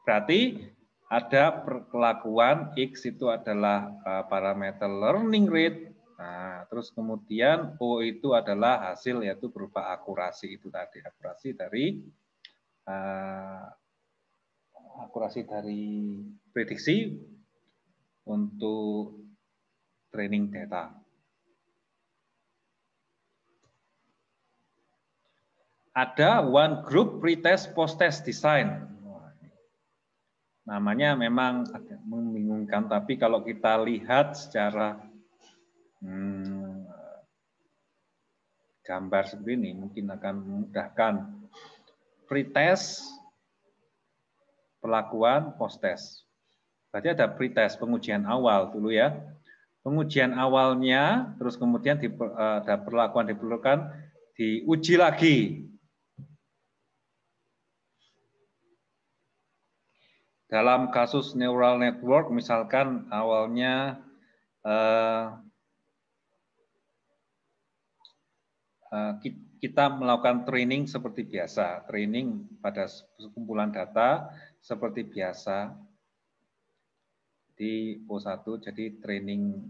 berarti ada perlakuan X itu adalah parameter learning rate. Nah, terus kemudian O itu adalah hasil, yaitu berupa akurasi itu tadi, akurasi dari prediksi untuk training data. Ada one group pretest post-test design. Namanya memang agak membingungkan, tapi kalau kita lihat secara gambar seperti ini mungkin akan memudahkan. Pretest, perlakuan, post-test. Berarti ada pretest, pengujian awal dulu ya. Pengujian awalnya, terus kemudian ada perlakuan diperlukan, diuji lagi. Dalam kasus neural network, misalkan awalnya kita melakukan training seperti biasa, training pada kumpulan data seperti biasa. Jadi O1 jadi training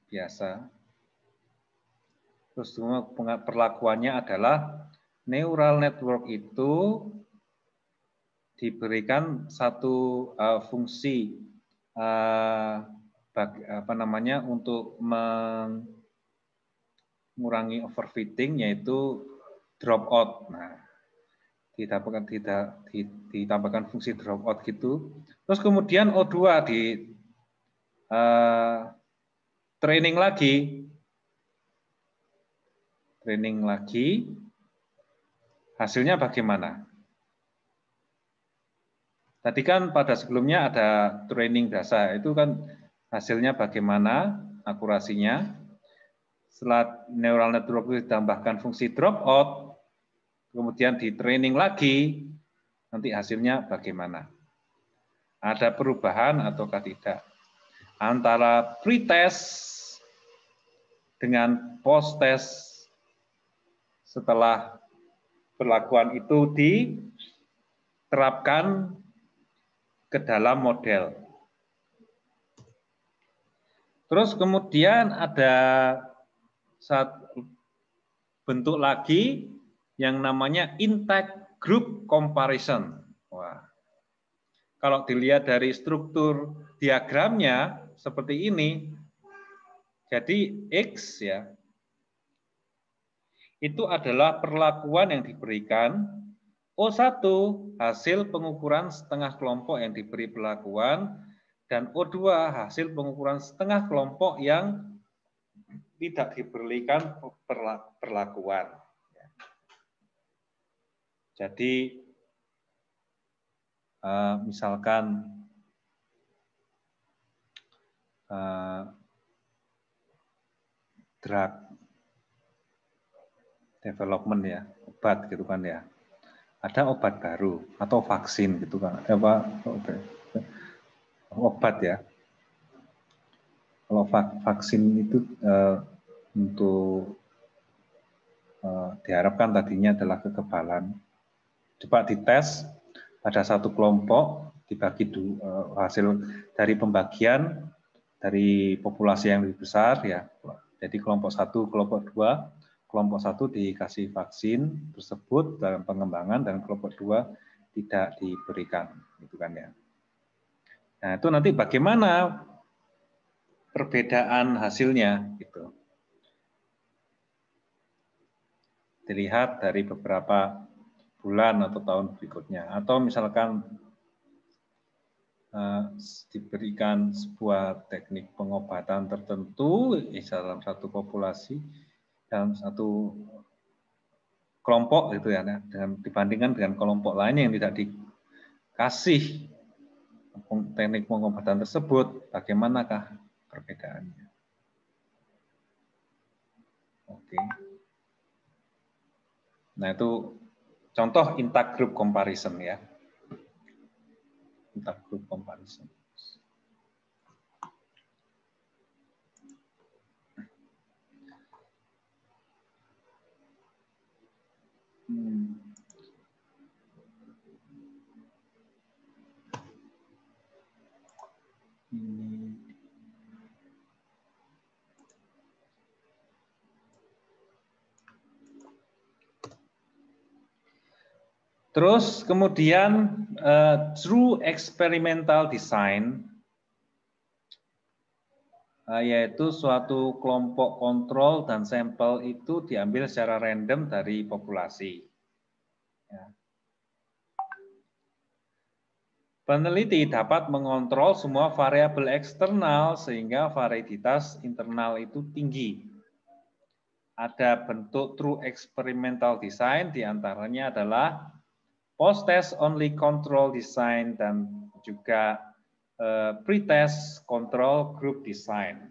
biasa. Terus semua perlakuannya adalah neural network itu diberikan satu fungsi untuk mengurangi overfitting, yaitu dropout. Nah, ditambahkan fungsi dropout gitu. Terus kemudian O2 di training lagi, hasilnya bagaimana? Tadi kan pada sebelumnya ada training biasa, itu kan hasilnya bagaimana, akurasinya. Setelah neural network itu ditambahkan fungsi dropout, kemudian di training lagi, nanti hasilnya bagaimana? Ada perubahan ataukah tidak? Antara pretest dengan post-test setelah perlakuan itu diterapkan ke dalam model. Terus kemudian ada satu bentuk lagi yang namanya intake group comparison. Wah. Kalau dilihat dari struktur diagramnya seperti ini, jadi X ya, itu adalah perlakuan yang diberikan. O1 hasil pengukuran setengah kelompok yang diberi perlakuan, dan O2 hasil pengukuran setengah kelompok yang tidak diberikan perlakuan. Jadi misalkan drug development ya, obat gitu kan ya. Ada obat baru atau vaksin gitu kan. Apa obat ya. Kalau vaksin itu untuk diharapkan tadinya adalah kekebalan. Coba dites pada satu kelompok, dibagi hasil dari pembagian dari populasi yang lebih besar ya. Jadi kelompok 1, kelompok 2. Kelompok 1 dikasih vaksin tersebut dalam pengembangan, dan kelompok 2 tidak diberikan, gitu kan ya. Nah, itu nanti bagaimana perbedaan hasilnya gitu. Dilihat dari beberapa bulan atau tahun berikutnya, atau misalkan diberikan sebuah teknik pengobatan tertentu dalam satu populasi, dalam satu kelompok gitu ya, dengan dibandingkan dengan kelompok lain yang tidak dikasih teknik pengobatan tersebut, bagaimanakah perbedaannya? Oke. Nah, itu contoh intake group comparison ya. Intake group comparison. Terus kemudian true experimental design, yaitu suatu kelompok kontrol dan sampel itu diambil secara random dari populasi. Ya. Peneliti dapat mengontrol semua variabel eksternal sehingga validitas internal itu tinggi. Ada bentuk true experimental design, diantaranya adalah post-test only control design dan juga pre-test control group design.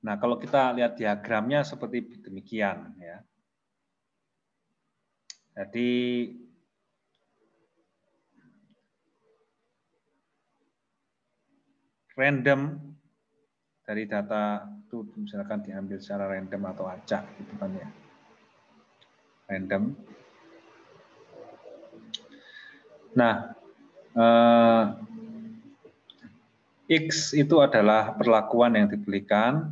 Nah, kalau kita lihat diagramnya seperti demikian ya. Jadi random dari data itu misalkan diambil secara random atau acak gitu kan ya. Random. Nah, X itu adalah perlakuan yang diberikan,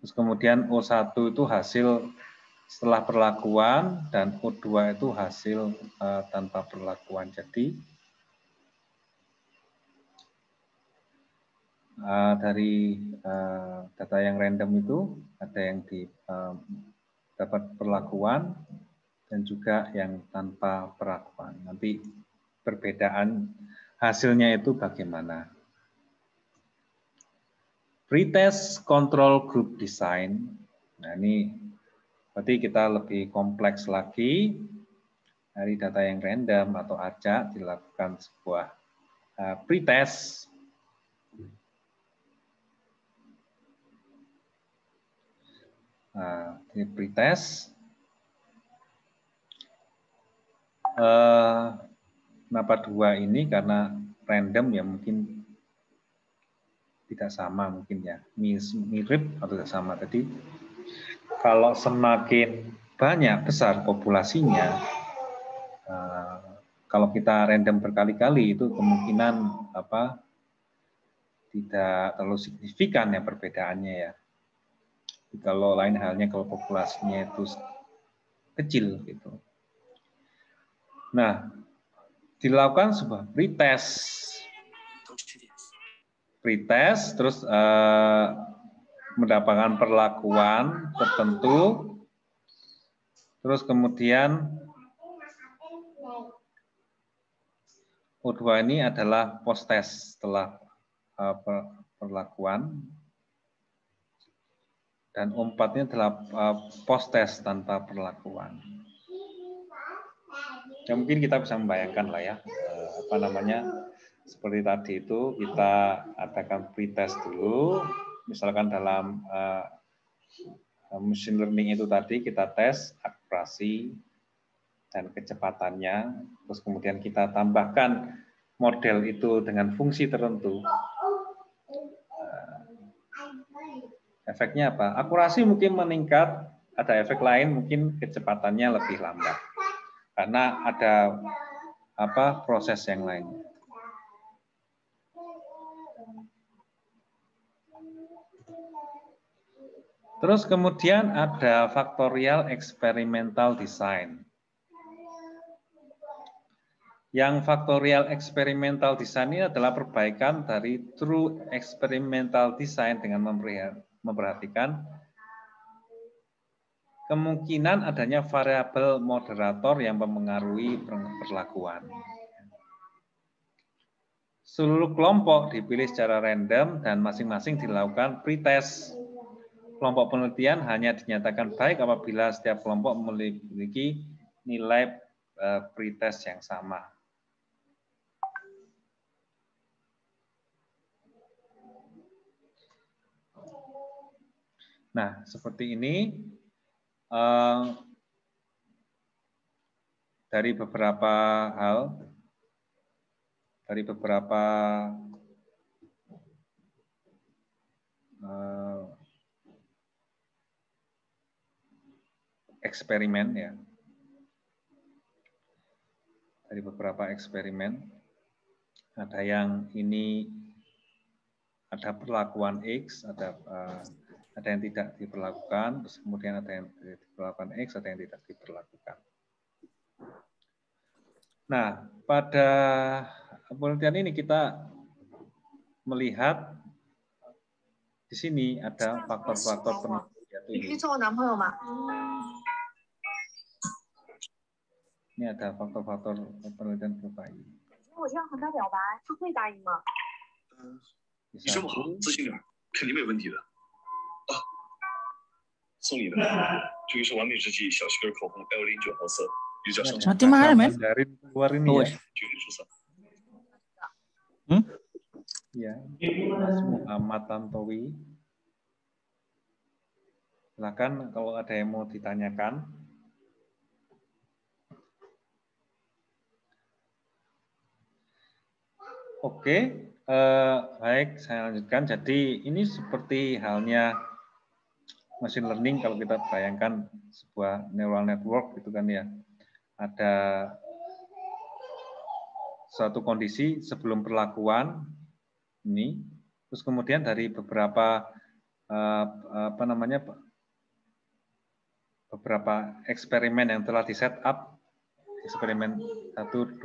terus kemudian O1 itu hasil setelah perlakuan, dan O2 itu hasil tanpa perlakuan. Jadi, dari data yang random itu, ada yang dapat perlakuan, dan juga yang tanpa perlakuan. Nanti perbedaan hasilnya itu bagaimana. Pretest control group design. Nah, ini berarti kita lebih kompleks lagi. Dari data yang random atau acak dilakukan sebuah pretest. Nah, ini pretest. Kenapa dua ini? Karena random ya mungkin tidak sama mungkin ya, mirip atau tidak sama. Jadi kalau semakin banyak besar populasinya, kalau kita random berkali-kali itu kemungkinan tidak terlalu signifikan ya perbedaannya ya. Kalau lain halnya kalau populasinya itu kecil gitu. Nah, dilakukan sebuah pretest. Pretest terus mendapatkan perlakuan tertentu, terus kemudian O2 ini adalah post test setelah perlakuan, dan O4 ini adalah post test tanpa perlakuan. Ya, mungkin kita bisa membayangkan lah ya, seperti tadi itu kita adakan pretest dulu, misalkan dalam machine learning itu tadi kita tes akurasi dan kecepatannya, terus kemudian kita tambahkan model itu dengan fungsi tertentu. Efeknya apa? Akurasi mungkin meningkat, ada efek lain mungkin kecepatannya lebih lambat karena ada proses yang lain. Terus kemudian ada factorial experimental design. Yang factorial experimental design ini adalah perbaikan dari true experimental design dengan memperhatikan kemungkinan adanya variabel moderator yang mempengaruhi perlakuan. Seluruh kelompok dipilih secara random dan masing-masing dilakukan pretest. Kelompok penelitian hanya dinyatakan baik apabila setiap kelompok memiliki nilai pretest yang sama. Nah, seperti ini dari beberapa hal, dari beberapa eksperimen ya, dari beberapa eksperimen, ada yang ini ada perlakuan X, ada yang tidak diperlakukan, terus kemudian ada yang diperlakukan X, ada yang tidak diperlakukan. Nah, pada penelitian ini kita melihat di sini ada faktor-faktor penentu. Ini ada faktor-faktor penelitian berupa ini. Mati mana, men? Dari luar ini ya. Ya, Mas Muhammad Tantowi. Silakan kalau ada yang mau ditanyakan. Oke, baik, saya lanjutkan. Jadi ini seperti halnya machine learning kalau kita bayangkan sebuah neural network gitu kan ya. Ada suatu kondisi sebelum perlakuan ini, terus kemudian dari beberapa beberapa eksperimen yang telah di set up, eksperimen 1, 2,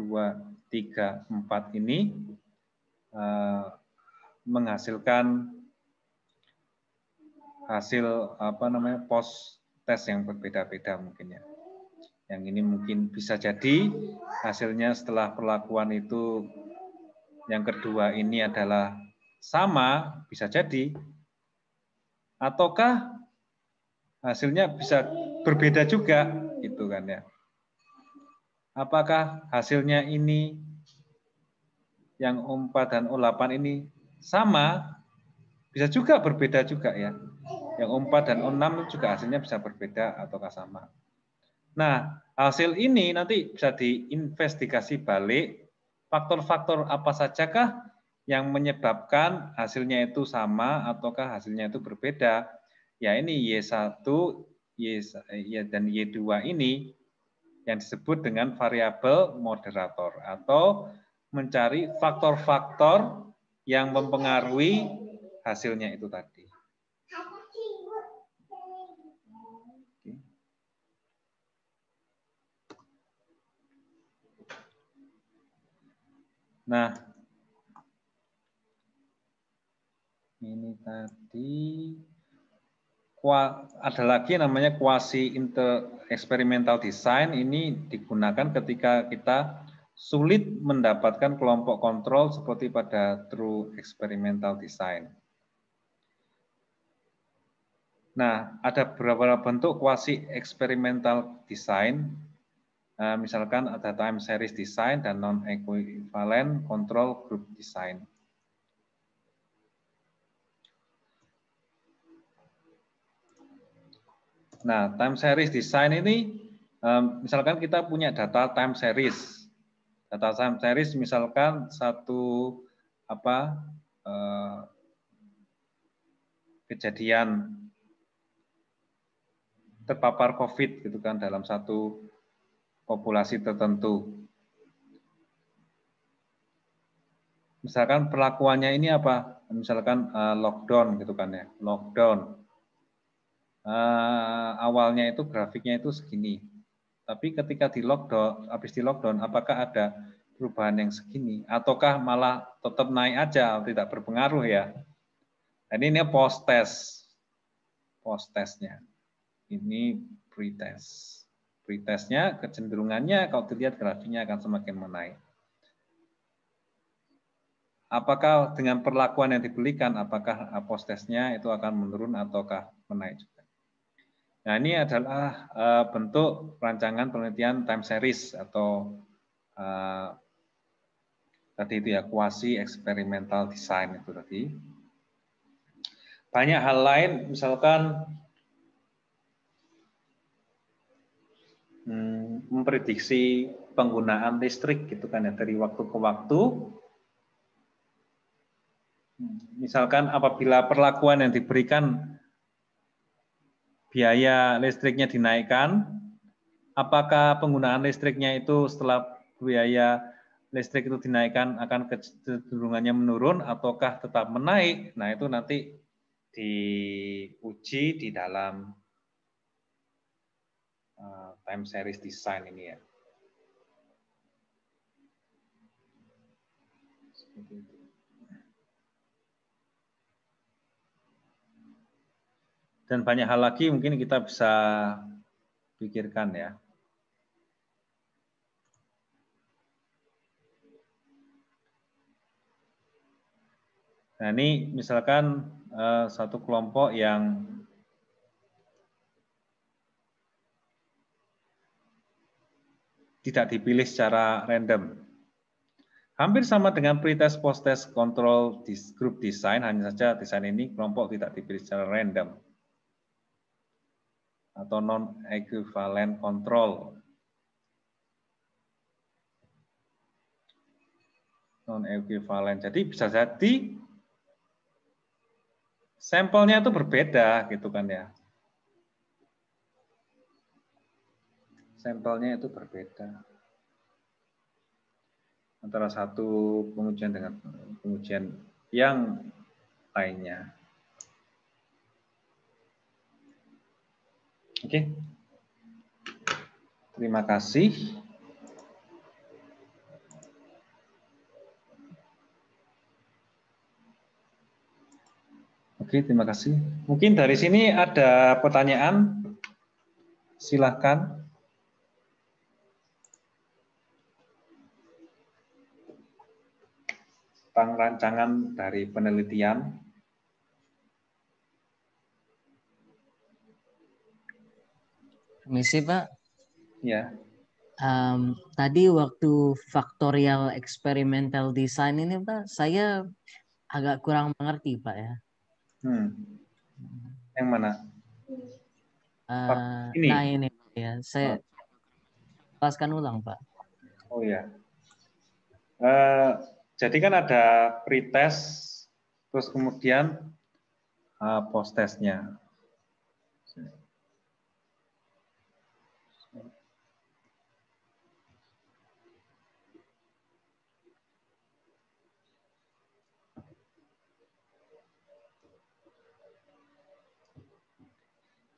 3, 4 ini menghasilkan hasil post test yang berbeda-beda mungkin ya. Yang ini mungkin bisa jadi hasilnya setelah perlakuan itu yang kedua ini adalah sama, bisa jadi. Ataukah hasilnya bisa berbeda juga, gitu kan ya. Apakah hasilnya ini yang O4 dan O8 ini sama, bisa juga berbeda juga ya. Yang O4 dan O6 juga hasilnya bisa berbeda ataukah sama. Nah, hasil ini nanti bisa diinvestigasi balik, faktor-faktor apa sajakah yang menyebabkan hasilnya itu sama ataukah hasilnya itu berbeda. Ya ini Y1, dan Y2 ini yang disebut dengan variabel moderator atau mencari faktor-faktor yang mempengaruhi hasilnya itu tadi. Nah, ini tadi ada lagi namanya quasi experimental design. Ini digunakan ketika kita sulit mendapatkan kelompok kontrol seperti pada true experimental design. Nah, ada beberapa bentuk quasi experimental design. Misalkan ada time series design dan non-equivalent control group design. Nah, time series design ini, misalkan kita punya data time series. Data time series misalkan satu kejadian terpapar COVID gitu kan dalam satu populasi tertentu. Misalkan perlakuannya ini apa? Misalkan lockdown gitu kan ya, lockdown. Awalnya itu grafiknya itu segini. Tapi ketika di lockdown, habis di lockdown, apakah ada perubahan yang segini? Ataukah malah tetap naik aja, tidak berpengaruh ya? Dan ini post test. Post testnya. Ini pre-test. Pre-testnya kecenderungannya kalau dilihat grafiknya akan semakin menaik. Apakah dengan perlakuan yang diberikan, apakah post testnya itu akan menurun ataukah menaik juga? Nah, ini adalah bentuk rancangan penelitian time series atau tadi itu ya quasi experimental design itu tadi. Banyak hal lain, misalkan memprediksi penggunaan listrik gitu kan ya dari waktu ke waktu. Misalkan apabila perlakuan yang diberikan biaya listriknya dinaikkan, apakah penggunaan listriknya itu setelah biaya listrik itu dinaikkan akan kecenderungannya menurun ataukah tetap menaik? Nah, itu nanti diuji di dalam time series design ini ya. Seperti itu. Dan banyak hal lagi mungkin kita bisa pikirkan ya. Nah, ini misalkan satu kelompok yang tidak dipilih secara random. Hampir sama dengan pretest post-test control group design, hanya saja desain ini kelompok tidak dipilih secara random. Atau non-equivalent control. Non-equivalent. Jadi bisa jadi sampelnya itu berbeda gitu kan ya. Sampelnya itu berbeda. antara satu pengujian dengan pengujian yang lainnya. Oke. Terima kasih. Oke, terima kasih. Mungkin dari sini ada pertanyaan. Silahkan. Tentang rancangan dari penelitian. Permisi, Pak. Ya. Tadi waktu factorial experimental design ini, Pak, saya agak kurang mengerti, Pak ya. Yang mana? Ini. Nah ini ya, saya jelaskan ulang, Pak. Oh ya. Jadi kan ada pretest, terus kemudian post-testnya.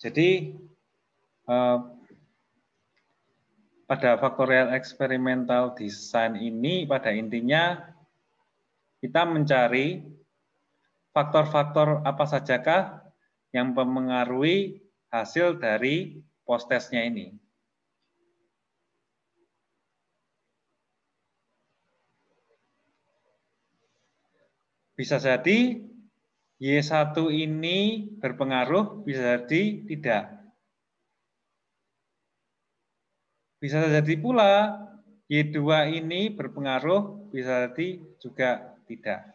Jadi pada factorial experimental design ini pada intinya kita mencari faktor-faktor apa sajakah yang mempengaruhi hasil dari post-testnya ini. Bisa jadi Y1 ini berpengaruh, bisa jadi tidak. Bisa jadi pula Y2 ini berpengaruh, bisa jadi juga tidak.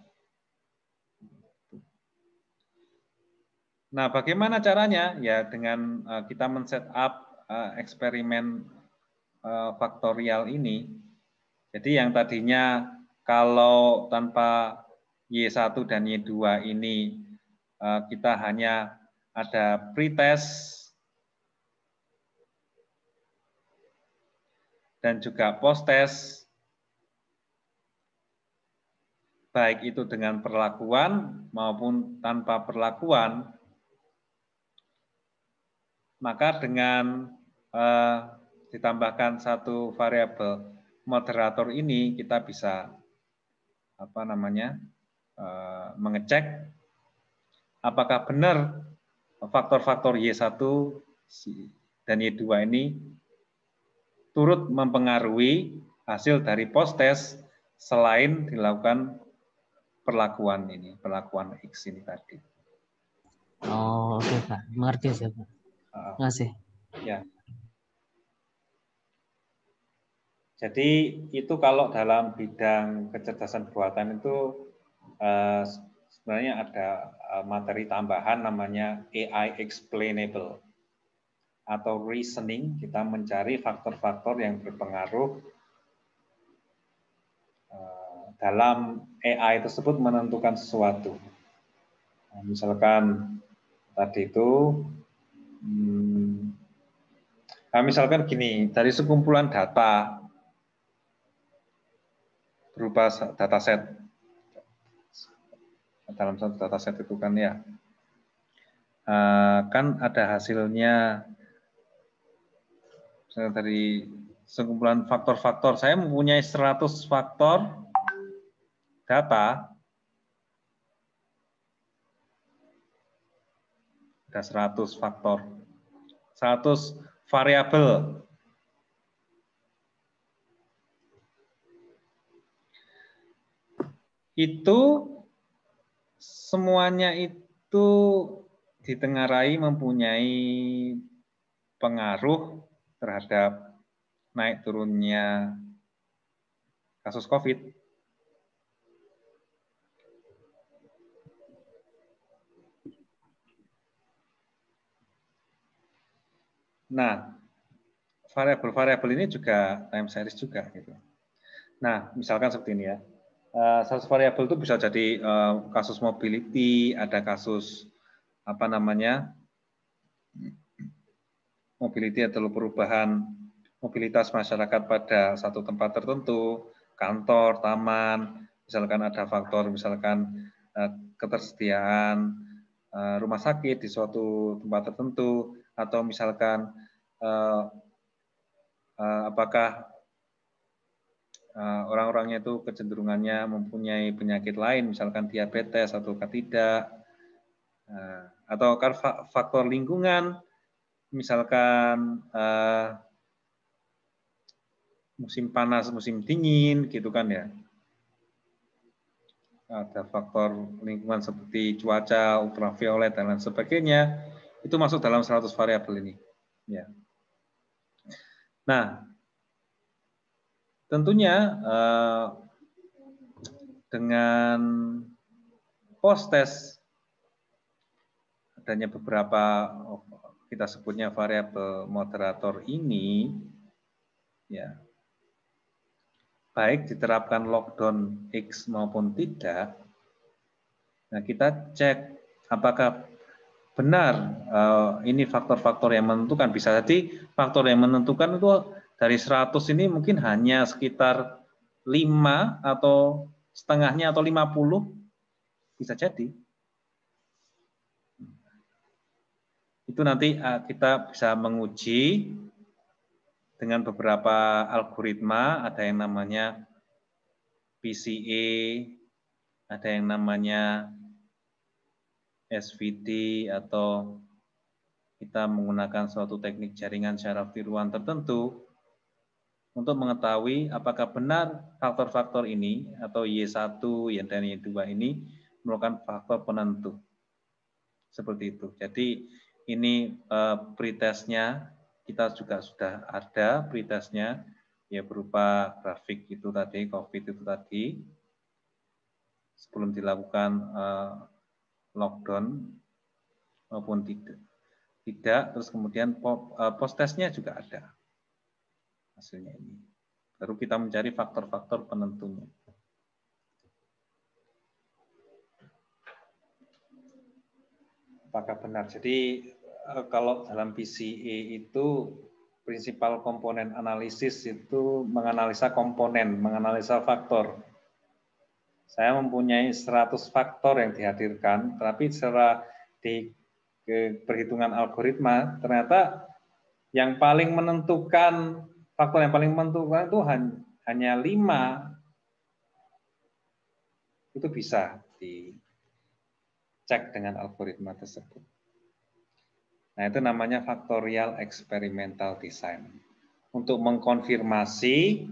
Nah, bagaimana caranya? Ya dengan kita men-set up eksperimen faktorial ini. Jadi yang tadinya kalau tanpa Y1 dan Y2 ini kita hanya ada pretest dan juga post-test, baik itu dengan perlakuan maupun tanpa perlakuan, maka dengan ditambahkan satu variabel moderator ini kita bisa mengecek apakah benar faktor-faktor Y1 dan Y2 ini turut mempengaruhi hasil dari post-test selain dilakukan perlakuan ini, perlakuan X ini tadi. Oh, oke, Pak. Mengerti saya, Pak. Terima kasih. Ya. Jadi itu kalau dalam bidang kecerdasan buatan itu sebenarnya ada materi tambahan namanya AI explainable atau reasoning. Kita mencari faktor-faktor yang berpengaruh dalam AI tersebut menentukan sesuatu. Nah, misalkan tadi itu, misalkan gini, dari sekumpulan data berupa dataset, dalam satu dataset itu kan ya, kan ada hasilnya, misalnya dari sekumpulan faktor-faktor, saya mempunyai 100 faktor data, ada 100 faktor, 100 variabel. Itu semuanya itu ditengarai mempunyai pengaruh terhadap naik turunnya kasus COVID. Nah, variabel-variabel ini juga time series juga gitu. Nah, misalkan seperti ini ya. Satu variabel itu bisa jadi kasus mobility, ada kasus mobility atau perubahan mobilitas masyarakat pada satu tempat tertentu, kantor, taman, misalkan ada faktor misalkan ketersediaan rumah sakit di suatu tempat tertentu, atau misalkan apakah orang-orangnya itu kecenderungannya mempunyai penyakit lain, misalkan diabetes atau tidak, atau faktor lingkungan, misalkan musim panas, musim dingin, gitu kan ya. Ada faktor lingkungan seperti cuaca, ultraviolet, dan lain sebagainya, itu masuk dalam 100 variabel ini. Ya. Nah, tentunya dengan post-test, adanya beberapa, kita sebutnya variabel moderator ini, ya, baik diterapkan lockdown X maupun tidak, nah kita cek apakah benar ini faktor-faktor yang menentukan. Bisa jadi faktor yang menentukan itu dari 100 ini mungkin hanya sekitar 5 atau setengahnya atau 50, bisa jadi. Itu nanti kita bisa menguji dengan beberapa algoritma, ada yang namanya PCA, ada yang namanya SVD, atau kita menggunakan suatu teknik jaringan syaraf tiruan tertentu untuk mengetahui apakah benar faktor-faktor ini atau Y1 dan Y2 ini merupakan faktor penentu. Seperti itu. Jadi ini pretestnya kita juga sudah ada pretestnya, ya berupa grafik itu tadi, COVID itu tadi, sebelum dilakukan lockdown maupun tidak. Terus kemudian post-testnya juga ada hasilnya ini. Baru kita mencari faktor-faktor penentunya. Apakah benar? Jadi kalau dalam PCA itu prinsipal komponen analisis itu menganalisa komponen, menganalisa faktor. Saya mempunyai 100 faktor yang dihadirkan, tapi secara di perhitungan algoritma ternyata yang paling menentukan, faktor yang paling menentukan itu hanya 5. Itu bisa dicek dengan algoritma tersebut. Nah, itu namanya factorial experimental design. Untuk mengkonfirmasi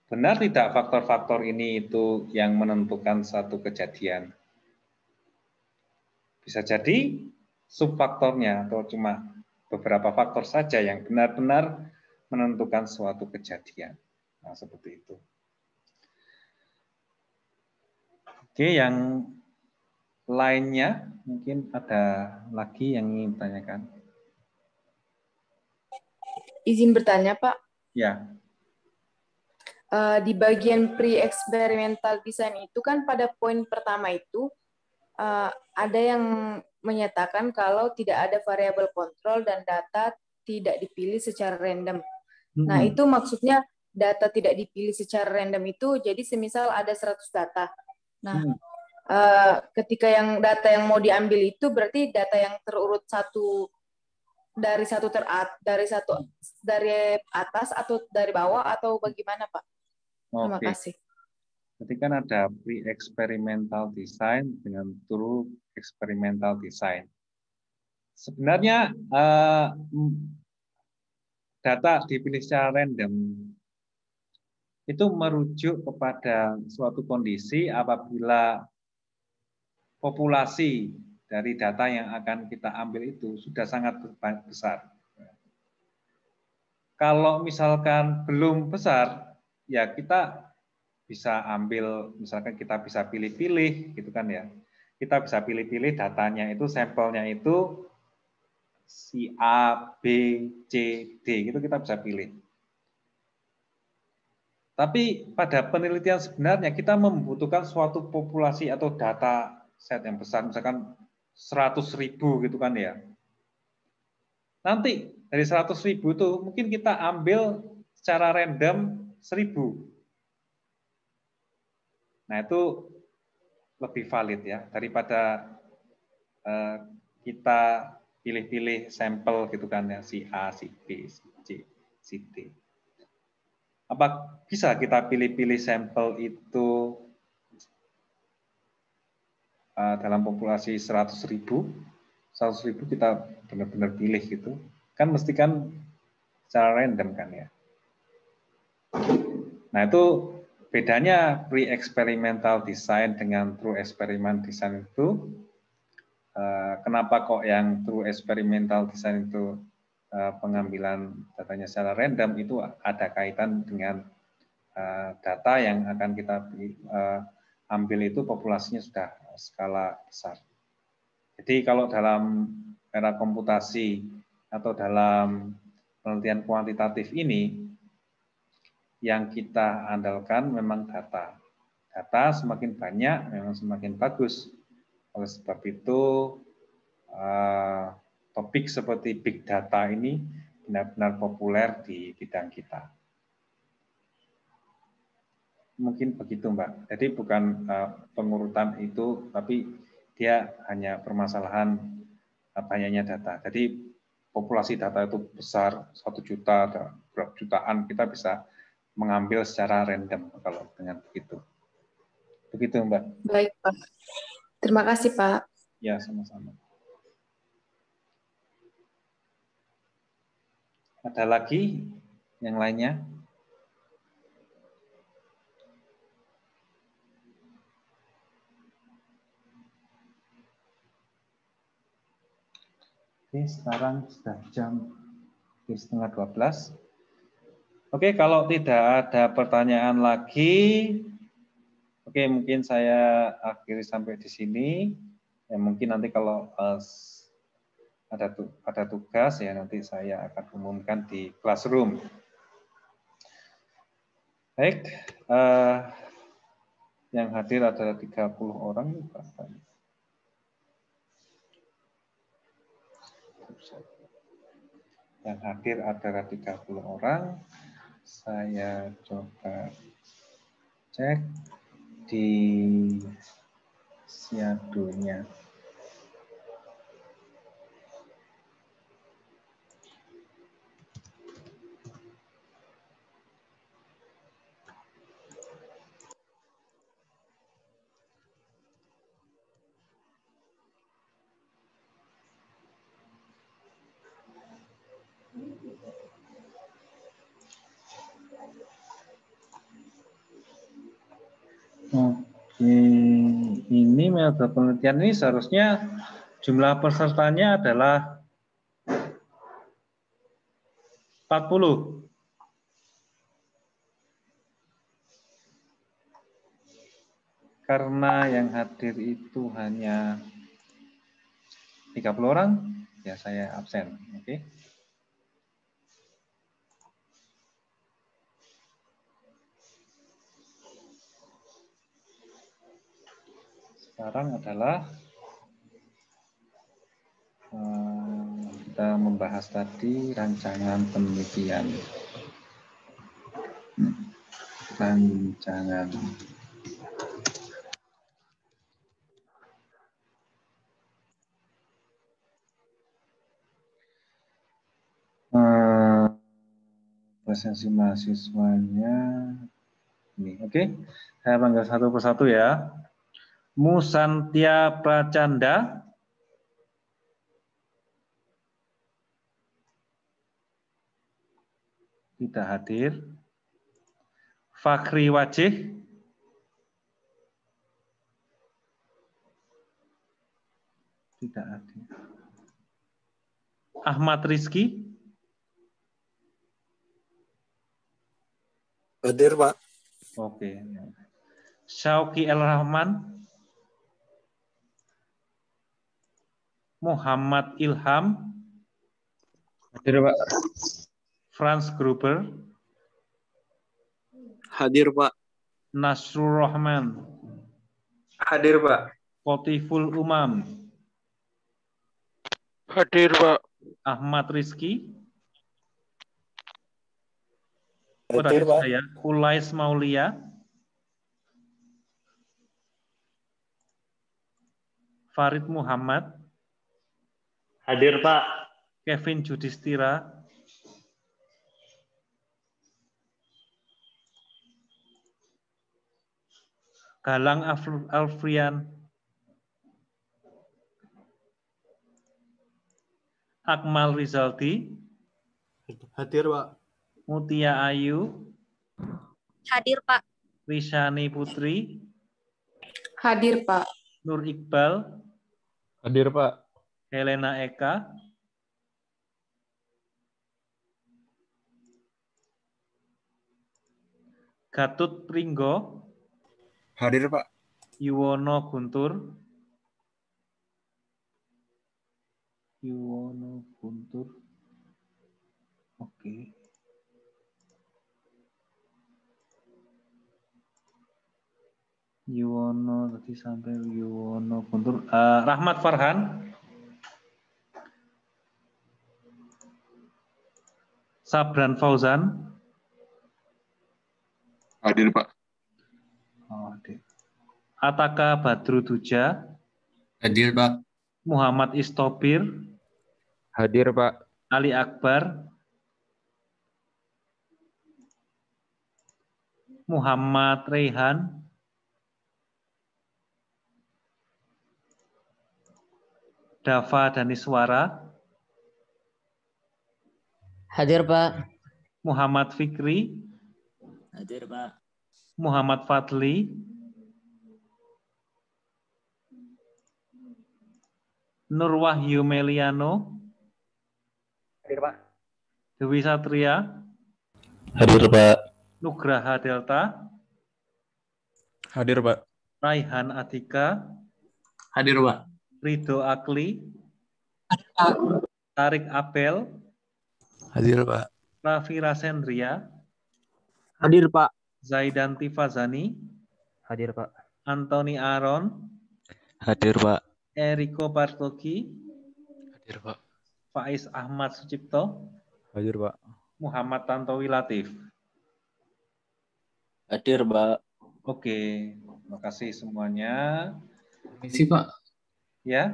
benar tidak faktor-faktor ini itu yang menentukan satu kejadian. Bisa jadi subfaktornya atau cuma beberapa faktor saja yang benar-benar menentukan suatu kejadian. Nah, seperti itu. Oke, yang lainnya mungkin ada lagi yang ingin ditanyakan. Izin bertanya, Pak. Ya. Di bagian pre-experimental design itu kan pada poin pertama itu ada yang menyatakan kalau tidak ada variabel kontrol dan data tidak dipilih secara random. Nah, itu maksudnya data tidak dipilih secara random itu jadi semisal ada 100 data. Nah, ketika yang data yang mau diambil itu berarti data yang terurut dari atas atau dari bawah atau bagaimana, Pak? Terima kasih. Jadi kan ada pre-experimental design dengan true experimental design. Sebenarnya data dipilih secara random itu merujuk kepada suatu kondisi apabila populasi dari data yang akan kita ambil itu sudah sangat besar. Kalau misalkan belum besar, ya kita bisa ambil, misalkan kita bisa pilih-pilih, gitu kan ya. Kita bisa pilih-pilih datanya itu, sampelnya itu si A, B, C, D, gitu kita bisa pilih. Tapi pada penelitian sebenarnya kita membutuhkan suatu populasi atau data set yang besar, misalkan 100.000 gitu kan ya. Nanti dari 100.000 itu mungkin kita ambil secara random 1000. Nah, itu lebih valid ya daripada kita pilih-pilih sampel gitu kan ya, si A, si B, si C, si D. Apa bisa kita pilih-pilih sampel itu dalam populasi 100.000? 100.000 kita benar-benar pilih gitu. Kan mesti kan secara random kan ya. Nah, itu bedanya pre-experimental design dengan true experiment design itu, kenapa kok yang true experimental design itu pengambilan datanya secara random, itu ada kaitan dengan data yang akan kita ambil itu populasinya sudah skala besar. Jadi kalau dalam era komputasi atau dalam penelitian kuantitatif ini, yang kita andalkan memang data. Data semakin banyak, memang semakin bagus. Oleh sebab itu, topik seperti big data ini benar-benar populer di bidang kita. Mungkin begitu, Mbak. Jadi bukan pengurutan itu, tapi dia hanya permasalahan banyaknya data. Jadi populasi data itu besar, 1 juta, berapa jutaan, kita bisa mengambil secara random kalau dengan begitu. Begitu, Mbak. Baik, Pak. Terima kasih, Pak. Ya, sama-sama. Ada lagi yang lainnya? Oke, sekarang sudah jam 11:30. Oke, kalau tidak ada pertanyaan lagi, oke, mungkin saya akhiri sampai di sini. Ya, mungkin nanti kalau ada tugas, ya nanti saya akan umumkan di classroom. Baik, yang hadir ada 30 orang. Yang hadir ada 30 orang. Saya coba cek di shadow-nya. Oke, ini metode penelitian ini seharusnya jumlah pesertanya adalah 40. Karena yang hadir itu hanya 30 orang, ya saya absen. Oke. Sekarang adalah kita membahas tadi rancangan penelitian. Rancangan. Presensi mahasiswanya ini, oke. Saya panggil satu persatu ya. Musantia Pracanda, tidak hadir. Fakhri Wajih, tidak hadir. Ahmad Rizky, hadir, Pak. Oke. Syauqi El Rahman, Muhammad Ilham, Hadir, Pak. Franz Gruber, Hadir, Pak. Nasrul Rahman, Hadir, Pak. Khotiful Umam, hadir, Pak. Ahmad Rizky, Hadir, Pak. Saya Ulais Maulia. Farid Muhammad. Hadir, Pak. Kevin Judistira. Galang Alfrian. Akmal Rizaldi. Hadir, Pak. Mutia Ayu. Hadir, Pak. Rishani Putri. Hadir, Pak. Nur Iqbal. Hadir, Pak. Helena Eka. Gatut Pringgo. Hadir, Pak. Yuwono Guntur. Yuwono Guntur. Oke. Yuwono tadi sampai Yuwono Guntur. Rahmat Farhan. Sabran Fauzan. Hadir, Pak. Oh, Ataka Badru Duja. Hadir, Pak. Muhammad Istopir. Hadir, Pak. Ali Akbar. Muhammad Rehan. Dava Daniswara. Hadir, Pak. Muhammad Fikri. Hadir, Pak. Muhammad Fadli. Nur Wahyu Meliano. Hadir, Pak. Dewi Satria. Hadir, Pak. Nugraha Delta. Hadir, Pak. Raihan Adika. Hadir, Pak. Ridho Akli. Tarik Abel. Hadir, Pak. Raffi Rasendria. Hadir, Pak. Zaidan Tifazani. Hadir, Pak. Anthony Aaron. Hadir, Pak. Eriko Bartogi. Hadir, Pak. Faiz Ahmad Sucipto. Hadir, Pak. Muhammad Tantowi Latif. Hadir, Pak. Oke, terima kasih semuanya. Permisi, Pak. Ya,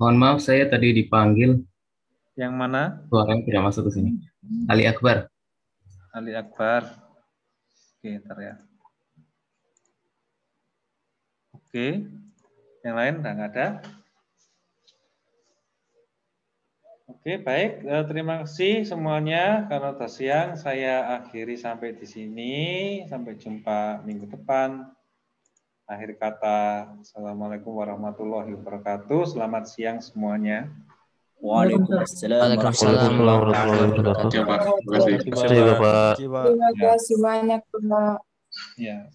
Mohon maaf saya tadi dipanggil, yang mana? suaranya tidak masuk ke sini. Ali Akbar. Ali Akbar. Oke, ntar ya. Oke, yang lain nggak ada. Oke, baik. Terima kasih semuanya. Karena sudah siang, saya akhiri sampai di sini. Sampai jumpa minggu depan. Akhir kata, Assalamualaikum warahmatullahi wabarakatuh. Selamat siang semuanya. Waalaikumsalam warahmatullahi wabarakatuh. Terima kasih, Bapak. Terima kasih banyak, Pak. Ya.